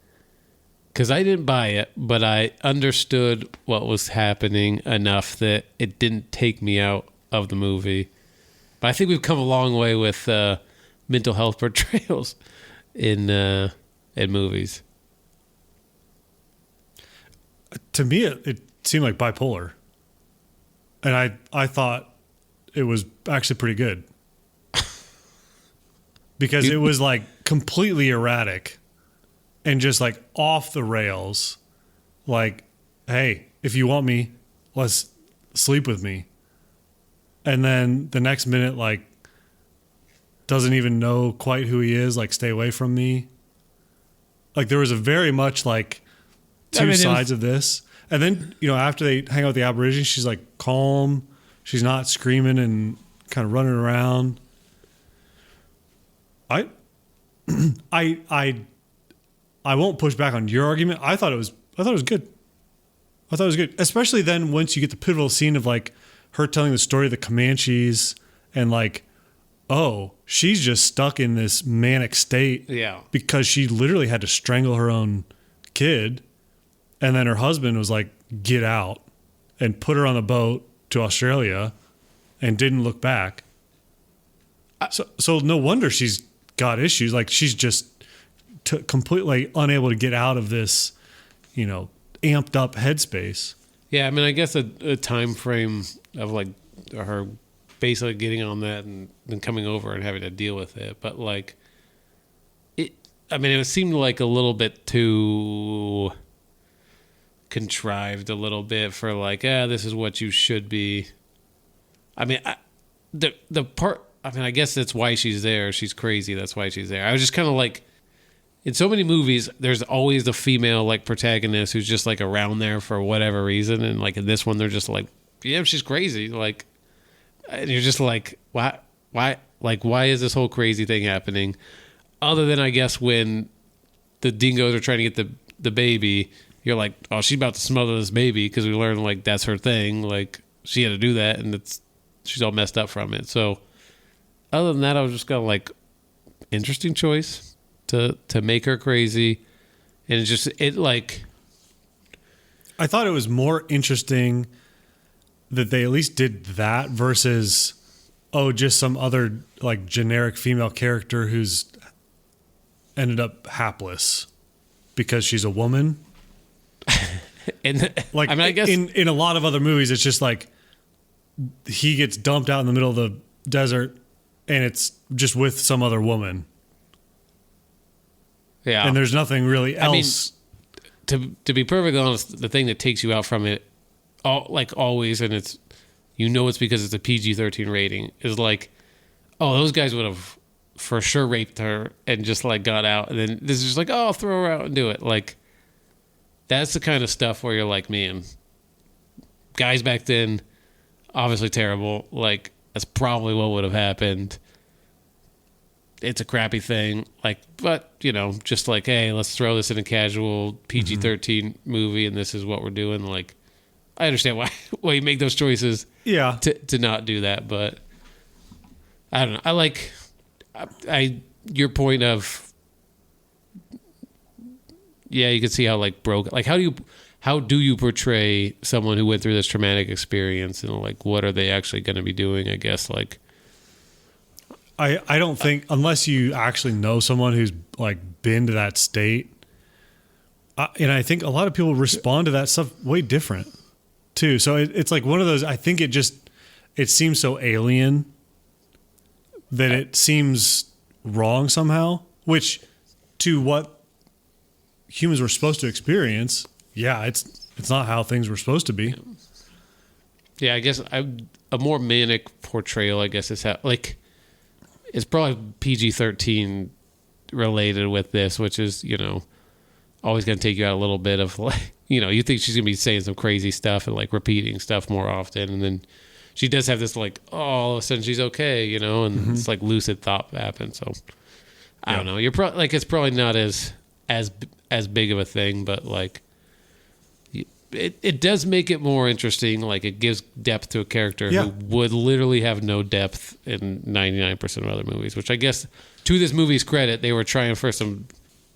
Because I didn't buy it, but I understood what was happening enough that it didn't take me out of the movie. But I think we've come a long way with mental health portrayals in movies. To me, it seemed like bipolar. And I thought it was actually pretty good. Because it was like completely erratic and just like off the rails. Like, hey, if you want me, let's sleep with me. And then the next minute, like, doesn't even know quite who he is, like, stay away from me. Like, there was a very much like two sides of this. And then, after they hang out with the Aborigines, she's like calm. She's not screaming and kind of running around. I won't push back on your argument. I thought it was good. I thought it was good, especially then once you get the pivotal scene of like her telling the story of the Comanches and like, oh, she's just stuck in this manic state, because she literally had to strangle her own kid, and then her husband was like, get out, and put her on the boat to Australia, and didn't look back. So no wonder she's got issues. Like she's just completely unable to get out of this, amped up headspace. Yeah, I mean, I guess a time frame of like her basically getting on that and then coming over and having to deal with it. But like, it seemed like a little bit too contrived a little bit for like, this is what you should be. I mean, the part, I guess that's why she's there. She's crazy. That's why she's there. I was just kind of like, in so many movies, there's always the female like protagonist who's just like around there for whatever reason. And like in this one, they're just like, yeah, she's crazy. Like, and you're just like, why is this whole crazy thing happening? Other than I guess when the dingoes are trying to get the baby, you're like, oh, she's about to smother this baby, because we learned like that's her thing. Like she had to do that, and she's all messed up from it. So other than that, I was just kind of like, interesting choice to make her crazy. And I thought it was more interesting that they at least did that versus, just some other like generic female character who's ended up hapless because she's a woman. And like, I guess in a lot of other movies, it's just like he gets dumped out in the middle of the desert and it's just with some other woman. Yeah. And there's nothing really else. I mean, to be perfectly honest, the thing that takes you out from it always, and it's it's because it's a PG-13 rating, is like, oh, those guys would have for sure raped her and just like got out, and then this is just like, oh, I'll throw her out and do it. Like, that's the kind of stuff where you're like, man, guys back then, obviously terrible. Like, that's probably what would have happened. It's a crappy thing. Like, but just like, hey, let's throw this in a casual PG-13 movie, and this is what we're doing. Like, I understand why you make those choices. Yeah. To not do that, but I don't know. I like your point of, yeah, you can see how like broke. Like, how do you portray someone who went through this traumatic experience, and like, what are they actually going to be doing? I guess like, I don't think, unless you actually know someone who's like been to that state, and I think a lot of people respond to that stuff way different too. So it's like one of those, I think it seems so alien that it seems wrong somehow, which to what humans were supposed to experience, yeah, it's not how things were supposed to be. Yeah, I guess a more manic portrayal, I guess, is how, like, it's probably PG-13 related with this, which is, always going to take you out a little bit of, like, you think she's going to be saying some crazy stuff and like repeating stuff more often, and then she does have this like, oh, all of a sudden she's okay, and it's like lucid thought happens. So I don't know. You're probably like, it's probably not as big of a thing, but like it does make it more interesting. Like, it gives depth to a character who would literally have no depth in 99% of other movies, which I guess to this movie's credit, they were trying for some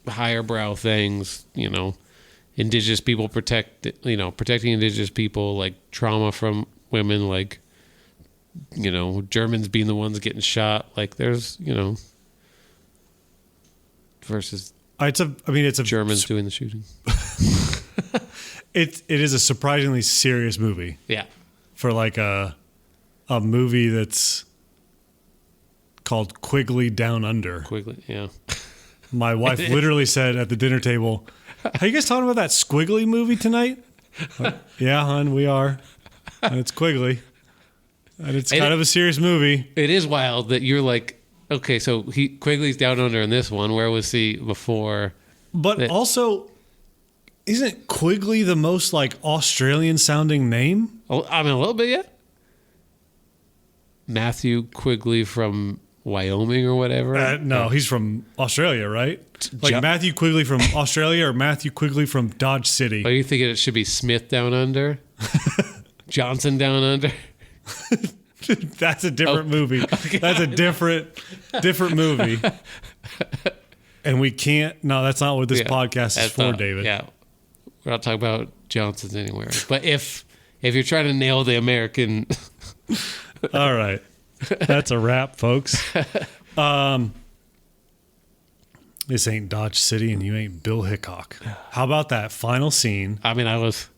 higher brow things, indigenous people protecting indigenous people, like trauma from women, like, Germans being the ones getting shot. Like, there's, versus it's a Germans doing the shooting. It is a surprisingly serious movie. Yeah. For like a movie that's called Quigley Down Under. Quigley, yeah. My wife literally said at the dinner table, "Are you guys talking about that Squiggly movie tonight?" Like, yeah, hon, we are. And it's Quigley. And it's kind of a serious movie. It is wild that you're like, okay, so Quigley's Down Under in this one. Where was he before? But also, isn't Quigley the most like Australian sounding name? I mean, a little bit, yeah. Matthew Quigley from Wyoming or whatever. No, he's from Australia, right? Like Matthew Quigley from Australia or Matthew Quigley from Dodge City. Are you thinking it should be Smith Down Under? Johnson Down Under? That's a different movie. Okay. That's a different movie. And we can't. No, that's not what this podcast is for, David. Yeah, we're not talking about Johnsons anywhere. But if you're trying to nail the American, all right, that's a wrap, folks. This ain't Dodge City, and you ain't Bill Hickok. How about that final scene? I mean, it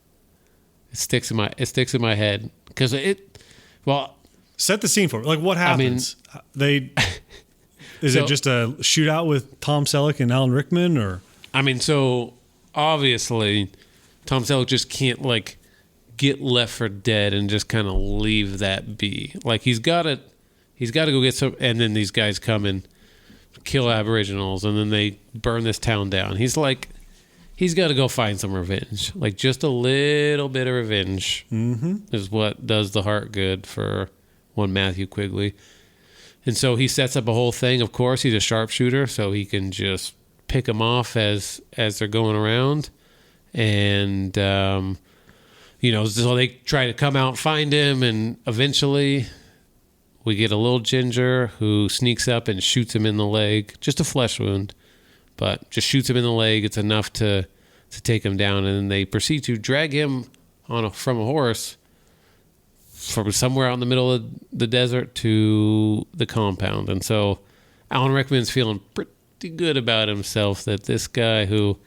sticks in my head because well, set the scene for me. Like, what happens? Is it just a shootout with Tom Selleck and Alan Rickman, or? I mean, so obviously, Tom Selleck just can't like get left for dead and just kind of leave that be. Like, he's got to go get some, and then these guys come and kill Aboriginals, and then they burn this town down. He's like, he's got to go find some revenge, like just a little bit of revenge is what does the heart good for one Matthew Quigley. And so he sets up a whole thing. Of course, he's a sharpshooter, so he can just pick them off as they're going around. And, so they try to come out and find him, and eventually we get a little ginger who sneaks up and shoots him in the leg. Just a flesh wound, but just shoots him in the leg. It's enough to take him down, and then they proceed to drag him from a horse from somewhere out in the middle of the desert to the compound. And so Alan Rickman's feeling pretty good about himself that this guy who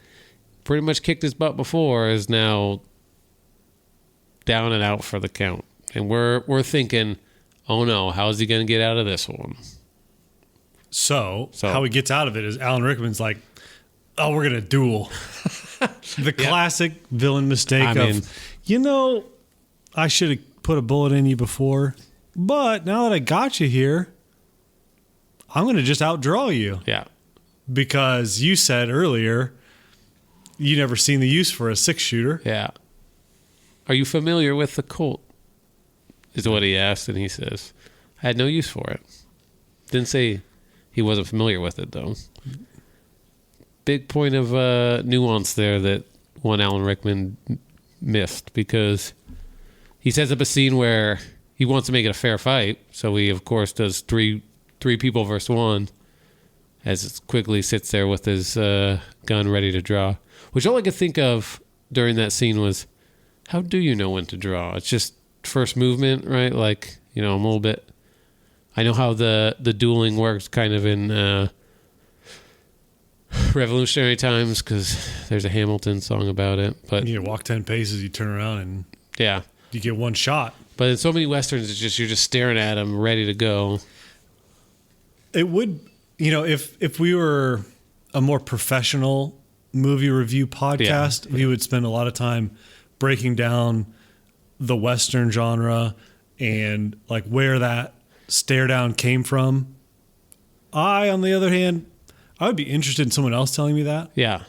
pretty much kicked his butt before is now down and out for the count. And we're thinking, oh no, how's he going to get out of this one? So how he gets out of it is Alan Rickman's like, oh, we're going to duel. The classic villain mistake I should have put a bullet in you before, but now that I got you here, I'm going to just outdraw you. Yeah. Because you said earlier you never seen the use for a 6-shooter. Yeah. Are you familiar with the Colt? Is what he asked, and he says, I had no use for it. Didn't say he wasn't familiar with it, though. Big point of nuance there that one Alan Rickman missed, because he sets up a scene where he wants to make it a fair fight, so he, of course, does three people versus one, as Quigley sits there with his gun ready to draw. Which all I could think of during that scene was, how do you know when to draw? It's just first movement, right? Like, I'm a little bit... I know how the dueling works kind of in revolutionary times, because there's a Hamilton song about it. But you walk 10 paces, you turn around, and yeah, you get one shot. But in so many Westerns, it's just you're just staring at them, ready to go. It would, if we were a more professional movie review podcast, we would spend a lot of time breaking down the Western genre and like where that stare down came from. On the other hand, I would be interested in someone else telling me that. Yeah.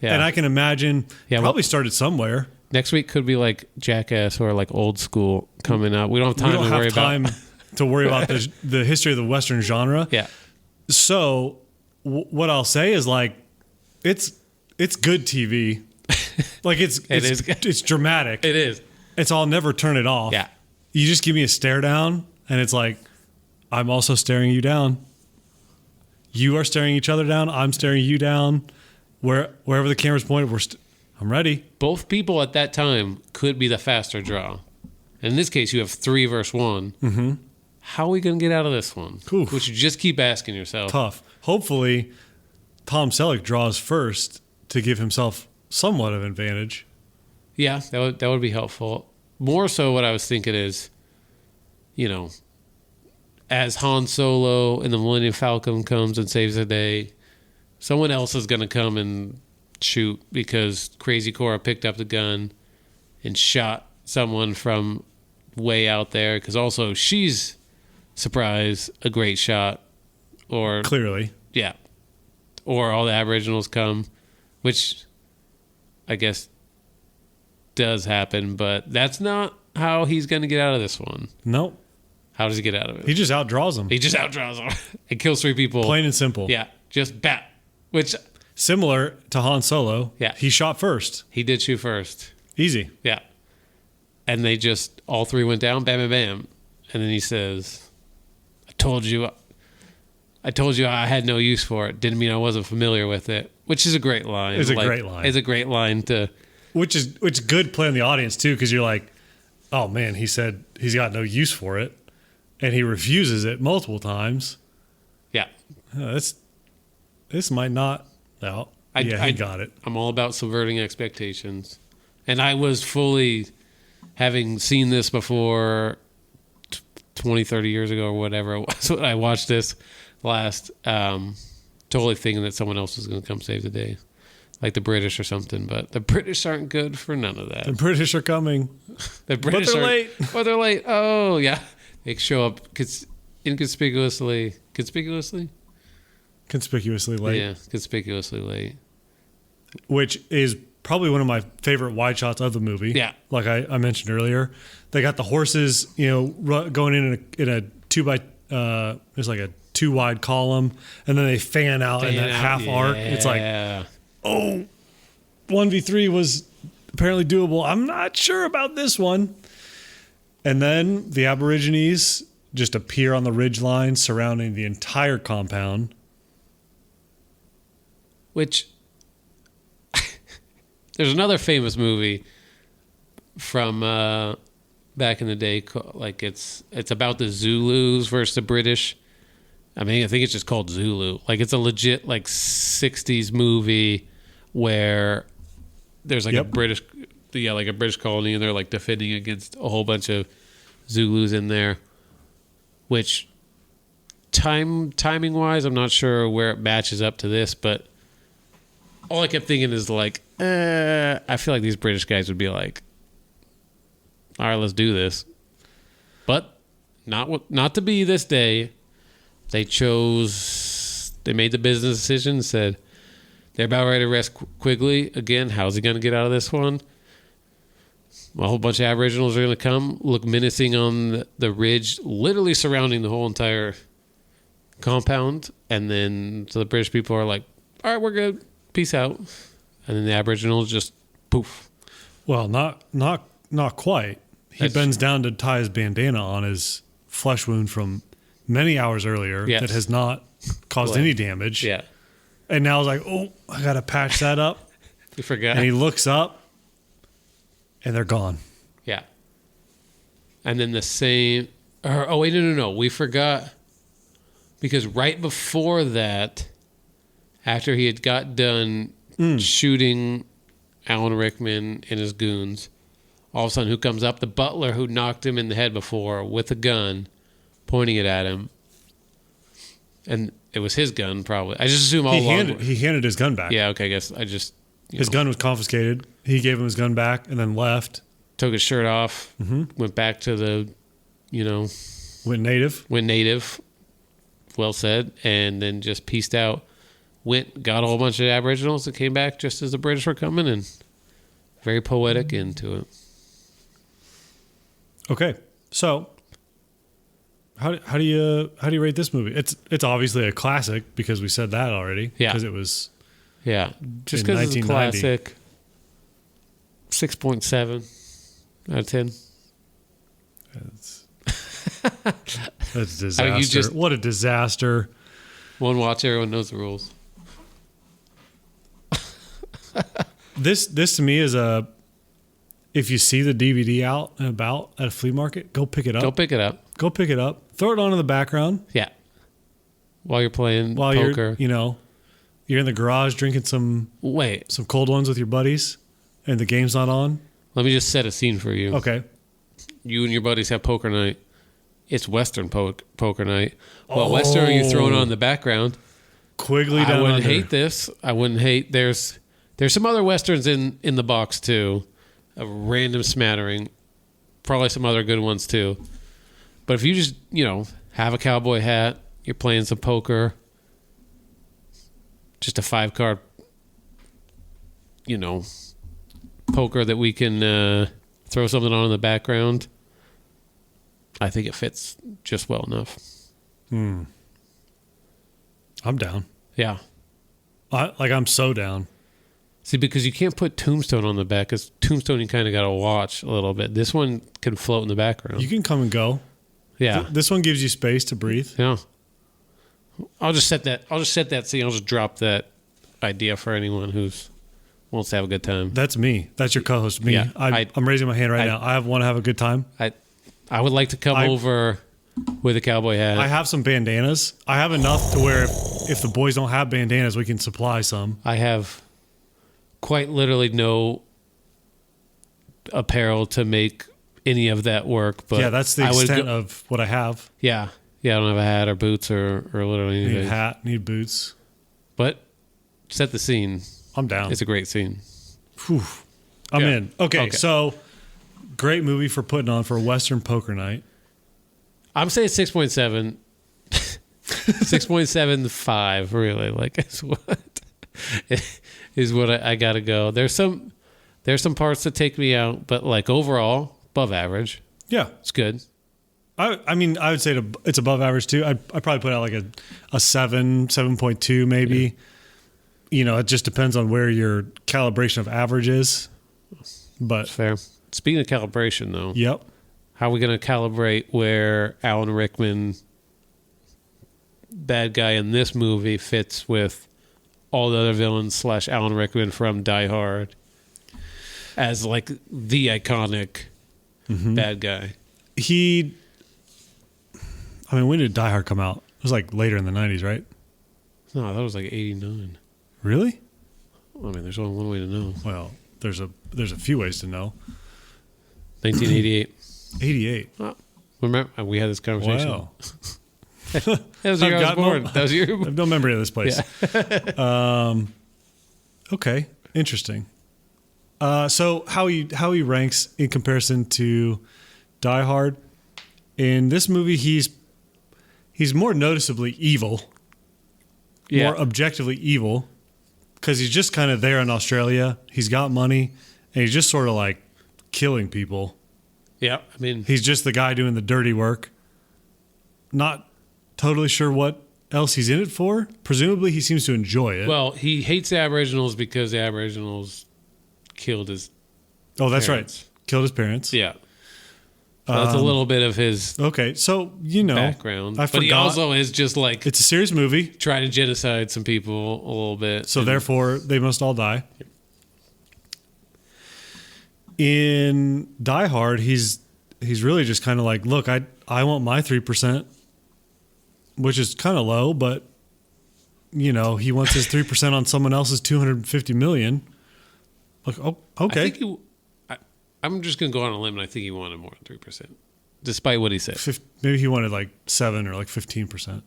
And I can imagine probably started somewhere. Next week could be like Jackass or like Old School coming up. We don't have time to worry about the history of the Western genre. Yeah. So what I'll say is like, it's good TV. Like it's dramatic. It is. I'll never turn it off. Yeah. You just give me a stare down and it's like, I'm also staring you down. You are staring each other down. I'm staring you down. Wherever the camera's pointed, I'm ready. Both people at that time could be the faster draw. In this case, you have 3 versus 1. Mm-hmm. How are we going to get out of this one? Oof. Which you just keep asking yourself. Tough. Hopefully, Tom Selleck draws first to give himself somewhat of an advantage. Yeah, that would be helpful. More so what I was thinking is, as Han Solo and the Millennium Falcon comes and saves the day, someone else is going to come and shoot because Crazy Cora picked up the gun and shot someone from way out there, because also she's, surprise, a great shot. Or clearly. Yeah. Or all the Aboriginals come, which I guess does happen, but that's not how he's going to get out of this one. Nope. How does he get out of it? He just outdraws them. He just outdraws them and kills 3 people. Plain and simple. Yeah, just bat. Which, similar to Han Solo, yeah, he shot first. He did shoot first. Easy. Yeah. And they just, all 3 went down, bam, bam, bam. And then he says, I told you I had no use for it. Didn't mean I wasn't familiar with it. Which is a great line. It's a great line. It's a great line to... Which is good playing the audience, too, because you're like, oh, man, he said he's got no use for it. And he refuses it multiple times. Yeah. This might not... No. He got it. I'm all about subverting expectations. And I was fully, having seen this before 20, 30 years ago or whatever it was when I watched this last, totally thinking that someone else was going to come save the day. Like the British or something. But the British aren't good for none of that. The British are coming. The British but they're late. Oh, they're late. Oh, yeah. They show up inconspicuously. Conspicuously? Conspicuously late. Yeah, conspicuously late. Which is probably one of my favorite wide shots of the movie. Yeah. Like I mentioned earlier. They got the horses, going in a 2 by, there's like a 2 wide column, and then they fan out in that half arc. It's like, 1v3 was apparently doable. I'm not sure about this one. And then the Aborigines just appear on the ridgeline surrounding the entire compound. Which, there's another famous movie from back in the day, like it's about the Zulus versus the British. I think it's just called Zulu. Like it's a legit like 60s movie where there's like a British colony, and they're like defending against a whole bunch of Zulus in there. Which timing wise, I'm not sure where it matches up to this, but all I kept thinking is like, I feel like these British guys would be like, all right, let's do this. But not to be this day. They made the business decision, said they're about ready to arrest Quigley again. How's he going to get out of this one? A whole bunch of Aboriginals are going to come, look menacing on the ridge, literally surrounding the whole entire compound. And then so the British people are like, all right, we're good. Peace out. And then the Aboriginals just poof. Well, not quite. He bends down to tie his bandana on his flesh wound from many hours earlier that has not caused any damage. Yeah. And now he's like, oh, I got to patch that up. You forgot. And he looks up, and they're gone. Yeah. And then the same... oh, wait, no. We forgot. Because right before that, after he had got done shooting Alan Rickman and his goons, all of a sudden, who comes up? The butler who knocked him in the head before with a gun, pointing it at him. And it was his gun, probably. I just assume all along... He handed his gun back. Yeah, okay, I guess I just... His gun was confiscated. He gave him his gun back and then left. Took his shirt off, went back to the, Went native. Well said. And then just pieced out. Got a whole bunch of Aboriginals that came back just as the British were coming, and very poetic end to it. Okay. So, how do you rate this movie? It's obviously a classic because we said that already. Yeah. Because it was... Yeah, just because it's a classic. 6.7 out of 10. That's a disaster. What a disaster. One watch, everyone knows the rules. This to me is if you see the DVD out and about at a flea market, go pick it up. Go pick it up. Throw it on in the background. Yeah. While you're playing poker. You're in the garage drinking some cold ones with your buddies, and the game's not on. Let me just set a scene for you. Okay. You and your buddies have poker night. It's Western poker night. Well, Western are you throwing on in the background? Quigley down I wouldn't under. hate this. I wouldn't hate... There's some other Westerns in the box, too. A random smattering. Probably some other good ones, too. But if you just, have a cowboy hat, you're playing some poker... Just a 5-card, poker that we can throw something on in the background. I think it fits just well enough. I'm down. Yeah. I'm so down. See, because you can't put Tombstone on the back, because Tombstone you kind of got to watch a little bit. This one can float in the background. You can come and go. Yeah. This one gives you space to breathe. Yeah. I'll just set that scene. I'll just drop that idea for anyone who wants to have a good time. That's me. That's your co-host. Me. Yeah, I'm raising my hand right now. I want to have a good time. I would like to come over with a cowboy hat. I have some bandanas. I have enough to where if the boys don't have bandanas, we can supply some. I have quite literally no apparel to make any of that work. But yeah, that's the extent of what I have. Yeah. Yeah, I don't have a hat or boots or literally anything. Need a hat, need boots. But set the scene. I'm down. It's a great scene. Whew. I'm in. Okay, so great movie for putting on for a Western poker night. I'm saying 6.7. 6.75, really. Like, is what I got to go. There's some parts that take me out, but like overall, above average. Yeah. It's good. I mean, I would say it's above average too. I'd probably put out like a 7.2 maybe. Yeah. It just depends on where your calibration of average is. But fair. Speaking of calibration, though. Yep. How are we going to calibrate where Alan Rickman, bad guy in this movie, fits with all the other villains / Alan Rickman from Die Hard as like the iconic bad guy? When did Die Hard come out? It was like later in the 90s, right? No, that was like 89. Really? I mean, there's only one way to know. Well, there's a few ways to know. 1988. 88. Oh, remember, we had this conversation. Wow. That was the year I was born. That was your... I have no memory of this place. Yeah. Okay. Interesting. So how he ranks in comparison to Die Hard? In this movie, he's more noticeably evil, more objectively evil, because he's just kind of there in Australia. He's got money, and he's just sort of like killing people. Yeah, I mean, he's just the guy doing the dirty work. Not totally sure what else he's in it for. Presumably, he seems to enjoy it. Well, he hates the Aboriginals because the Aboriginals killed his that's parents. Right. Killed his parents. Yeah. So that's a little bit of his so, background. I forgot. But he also is just like... It's a serious movie. Trying to genocide some people a little bit. So therefore, they must all die. In Die Hard, he's really just kind of like, look, I want my 3%, which is kind of low, but, he wants his 3% on someone else's $250 million. Like, oh, okay. I'm just going to go on a limb, and I think he wanted more than 3%, despite what he said. Maybe he wanted like 7 or like 15%.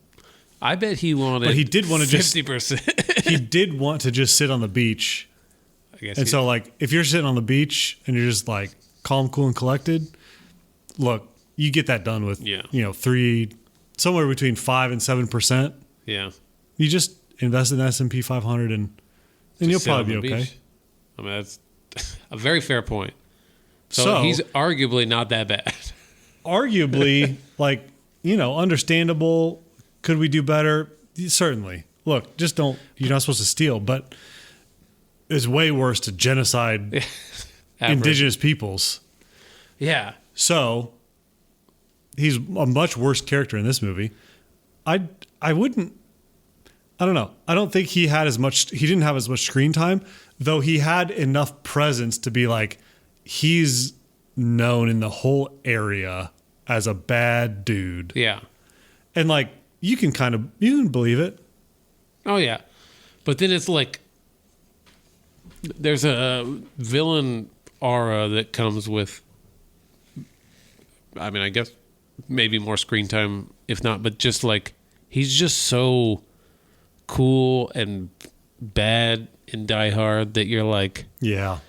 I bet he wanted but he did want to 50%. He did want to just sit on the beach. I guess. And so, like, if you're sitting on the beach and you're just like calm, cool, and collected, look, you get that done with, somewhere between 5 and 7%. Yeah. You just invest in the S&P 500 and you'll probably be okay. Beach. I mean, that's a very fair point. So he's arguably not that bad. Arguably, like, understandable. Could we do better? Certainly. Look, just you're not supposed to steal, but it's way worse to genocide indigenous peoples. Yeah. So he's a much worse character in this movie. I don't know. I don't think he didn't have as much screen time, though he had enough presence to be like, he's known in the whole area as a bad dude. Yeah. And like, you can believe it. Oh yeah. But then it's like, there's a villain aura that comes with, I mean, I guess maybe more screen time, if not, but just like, he's just so cool and bad in Die Hard that you're like, yeah.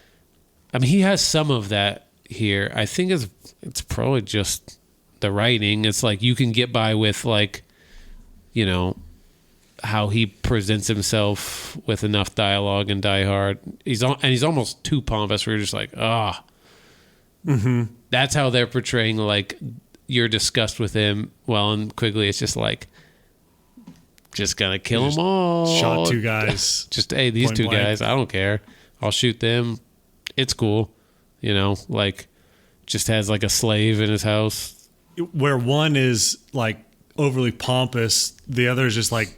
I mean, he has some of that here. I think it's probably just the writing. It's like you can get by with like, how he presents himself with enough dialogue in Die Hard. He's almost too pompous where you're just like, Mm-hmm. That's how they're portraying like your disgust with him. Well, in Quigley, it's just like, just gonna kill them all. Shot 2 guys. Just, hey, these 2 guys, I don't care. I'll shoot them. It's cool. Like, just has like a slave in his house. Where one is like overly pompous, the other is just like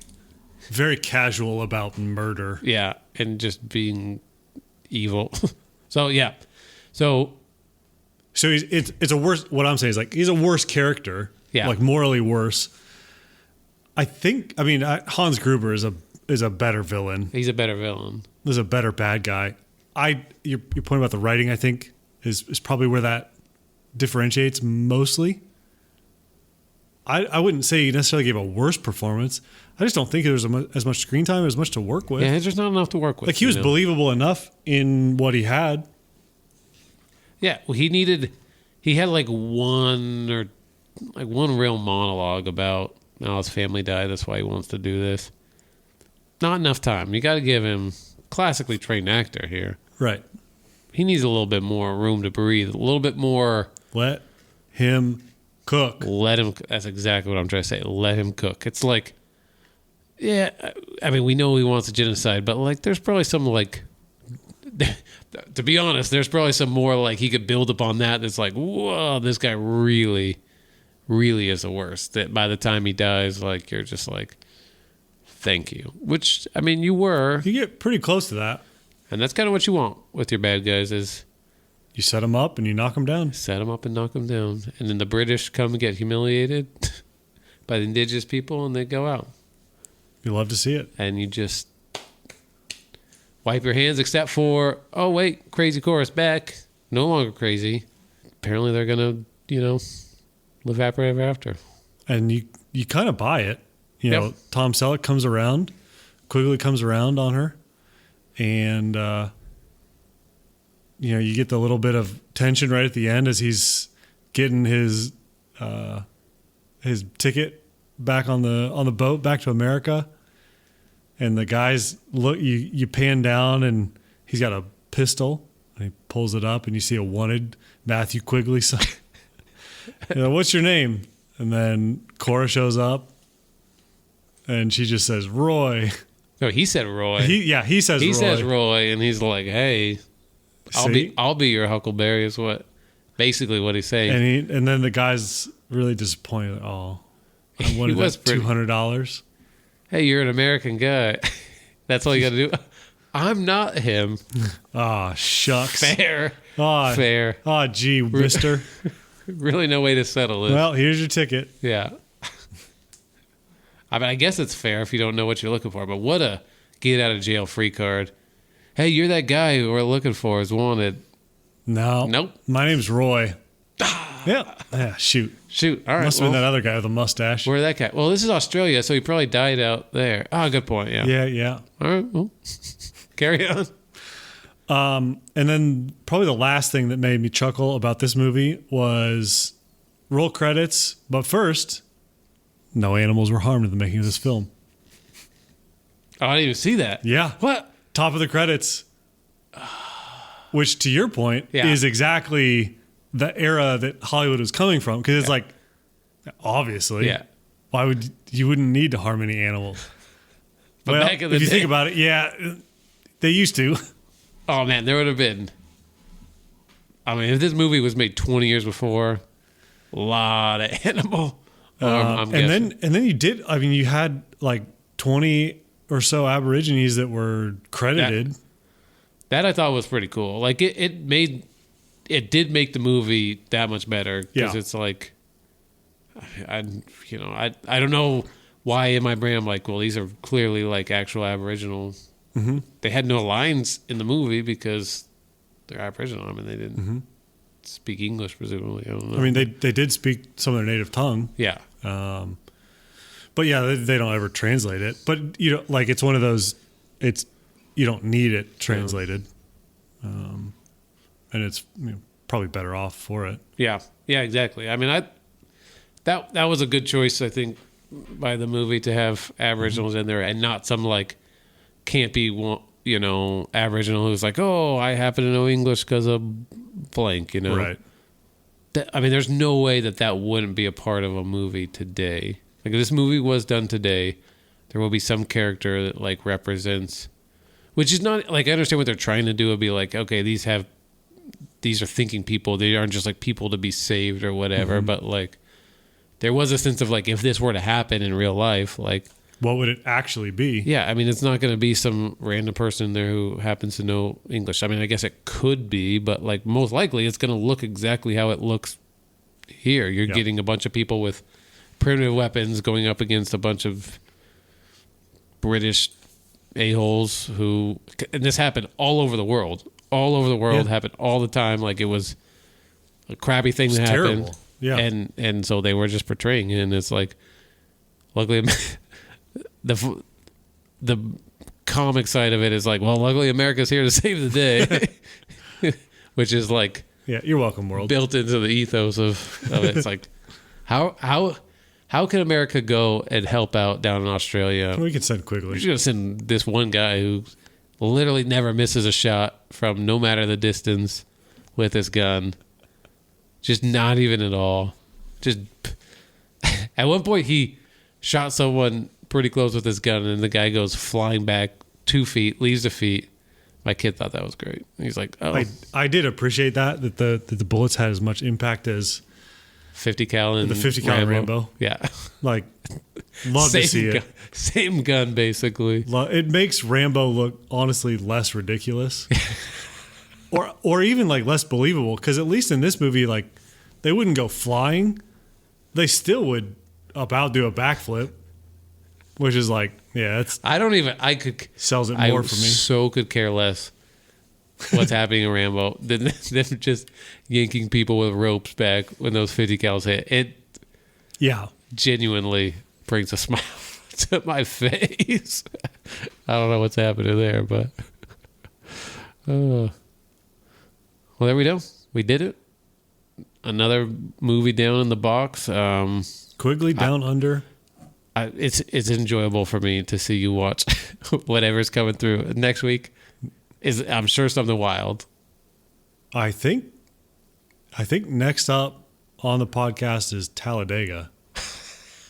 very casual about murder. Yeah, and just being evil. So, yeah. So it's a worse, what I'm saying is like, he's a worse character. Yeah. Like morally worse. Hans Gruber is a better villain. He's a better villain. There's a better bad guy. Your point about the writing, I think, is probably where that differentiates mostly. I wouldn't say he necessarily gave a worse performance. I just don't think there was as much screen time, as much to work with. Yeah, there's just not enough to work with. Like, he was believable enough in what he had. Yeah, well, he had like one real monologue about how his family died. That's why he wants to do this. Not enough time. You got to give him classically trained actor here. Right. He needs a little bit more room to breathe. A little bit more. Let him cook. That's exactly what I'm trying to say. Let him cook. It's like, yeah, I mean, we know he wants a genocide, but like, there's probably some like, to be honest, there's probably some more like he could build upon that. That's like, whoa, this guy really, really is the worst. That by the time he dies, like, you're just like, thank you. Which, I mean, you get pretty close to that. And that's kind of what you want with your bad guys is you set them up and you knock them down. Set them up and knock them down. And then the British come and get humiliated by the indigenous people and they go out. You love to see it. And you just wipe your hands except for, oh, wait, Crazy Chorus back. No longer crazy. Apparently they're going to, live happily ever after. And you kind of buy it. Tom Selleck comes around. Quigley comes around on her. And you get the little bit of tension right at the end as he's getting his ticket back on the boat back to America, and the guys look. You pan down, and he's got a pistol, and he pulls it up, and you see a wanted Matthew Quigley sign. What's your name? And then Cora shows up, and she just says Roy. No, he said Roy. He says Roy. He says Roy, and he's like, "Hey, I'll be your Huckleberry." Is basically what he's saying. And then the guy's really disappointed. Oh, I wanted $200. Hey, you're an American guy. That's all you got to do. I'm not him. Ah, shucks. Fair. Fair. Ah, gee, mister. Really no way to settle it. Well, here's your ticket. Yeah. I mean, I guess it's fair if you don't know what you're looking for, but what a get out of jail free card. Hey, you're that guy who we're looking for is wanted. No. Nope. My name's Roy. Yeah, shoot. All right. Must have been that other guy with a mustache. Where'd that guy? Well, this is Australia, so he probably died out there. Good point, yeah. Yeah. All right, well, carry on. And then probably the last thing that made me chuckle about this movie was roll credits. But first, no animals were harmed in the making of this film. Oh, I didn't even see that. Yeah. What? Top of the credits. Which, to your point, is exactly the era that Hollywood was coming from. Because it's like, obviously, why would you wouldn't need to harm any animals? But well, back in the if you day, think about it, they used to. Oh man, there would have been. I mean, if this movie was made 20 years before, a lot of animal. I'm guessing. And then you did. I mean, you had like 20 or so Aborigines that were credited. That I thought was pretty cool. Like it did make the movie that much better because it's like, I don't know why in my brain I'm like, well, these are clearly like actual Aboriginals. Mm-hmm. They had no lines in the movie because they're Aboriginal. I mean, they didn't speak English, presumably. I don't know. I mean, they did speak some of their native tongue. Yeah. But yeah, they don't ever translate it. But like it's one of those. You don't need it translated, and it's probably better off for it. Yeah. Yeah. Exactly. I mean, that was a good choice, I think, by the movie to have Aboriginals in there and not some like campy, Aboriginal who's like, oh, I happen to know English because of blank, Right. I mean, there's no way that wouldn't be a part of a movie today. Like, if this movie was done today, there will be some character that, like, represents... Which is not... Like, I understand what they're trying to do. It'd be like, okay, these are thinking people. They aren't just, like, people to be saved or whatever. Mm-hmm. But, like, there was a sense of, like, if this were to happen in real life, like... What would it actually be? Yeah, I mean, it's not going to be some random person there who happens to know English. I mean, I guess it could be, but like most likely it's going to look exactly how it looks here. You're getting a bunch of people with primitive weapons going up against a bunch of British a-holes who... And this happened all over the world. All over the world, happened all the time. Like, it was a crappy thing that happened. Terrible. Yeah. And so they were just portraying it, and it's like, luckily... The comic side of it is like, well, luckily America's here to save the day, which is like, you're welcome, world, built into the ethos of it. It's like, how can America go and help out down in Australia? We can send Quigley. We're just gonna send this one guy who literally never misses a shot from no matter the distance with his gun, just not even at all. Just at one point he shot someone pretty close with his gun, and the guy goes flying back 2 feet, leaves the feet. My kid thought that was great. He's like, oh. I did appreciate that the bullets had as much impact as 50 cal and the 50 cal Rambo. Yeah. Like, love to see it. Same gun, basically. It makes Rambo look, honestly, less ridiculous. or even, like, less believable, because at least in this movie, like, they wouldn't go flying. They still would about do a backflip. Which is like, sells it more for me. So could care less what's happening in Rambo than them just yanking people with ropes back when those 50 cals hit. It genuinely brings a smile to my face. I don't know what's happening there, but Well, there we go. We did it. Another movie down in the box. Quigley Down Under. It's enjoyable for me to see you watch whatever's coming through next week. I'm sure something wild. I think next up on the podcast is Talladega.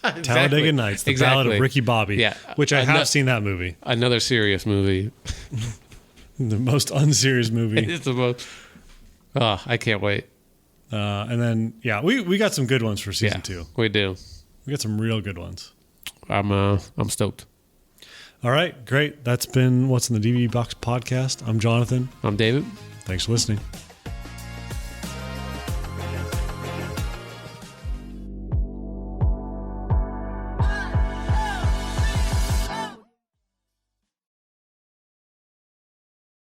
Exactly. Talladega Nights, the Ballad of Ricky Bobby. Yeah, which I have seen that movie. Another serious movie. The most unserious movie. It's the most. Oh, I can't wait. And then we got some good ones for season 2. We do. We got some real good ones. I'm stoked. All right, great. That's been What's in the DVD Box podcast. I'm Jonathan. I'm David. Thanks for listening.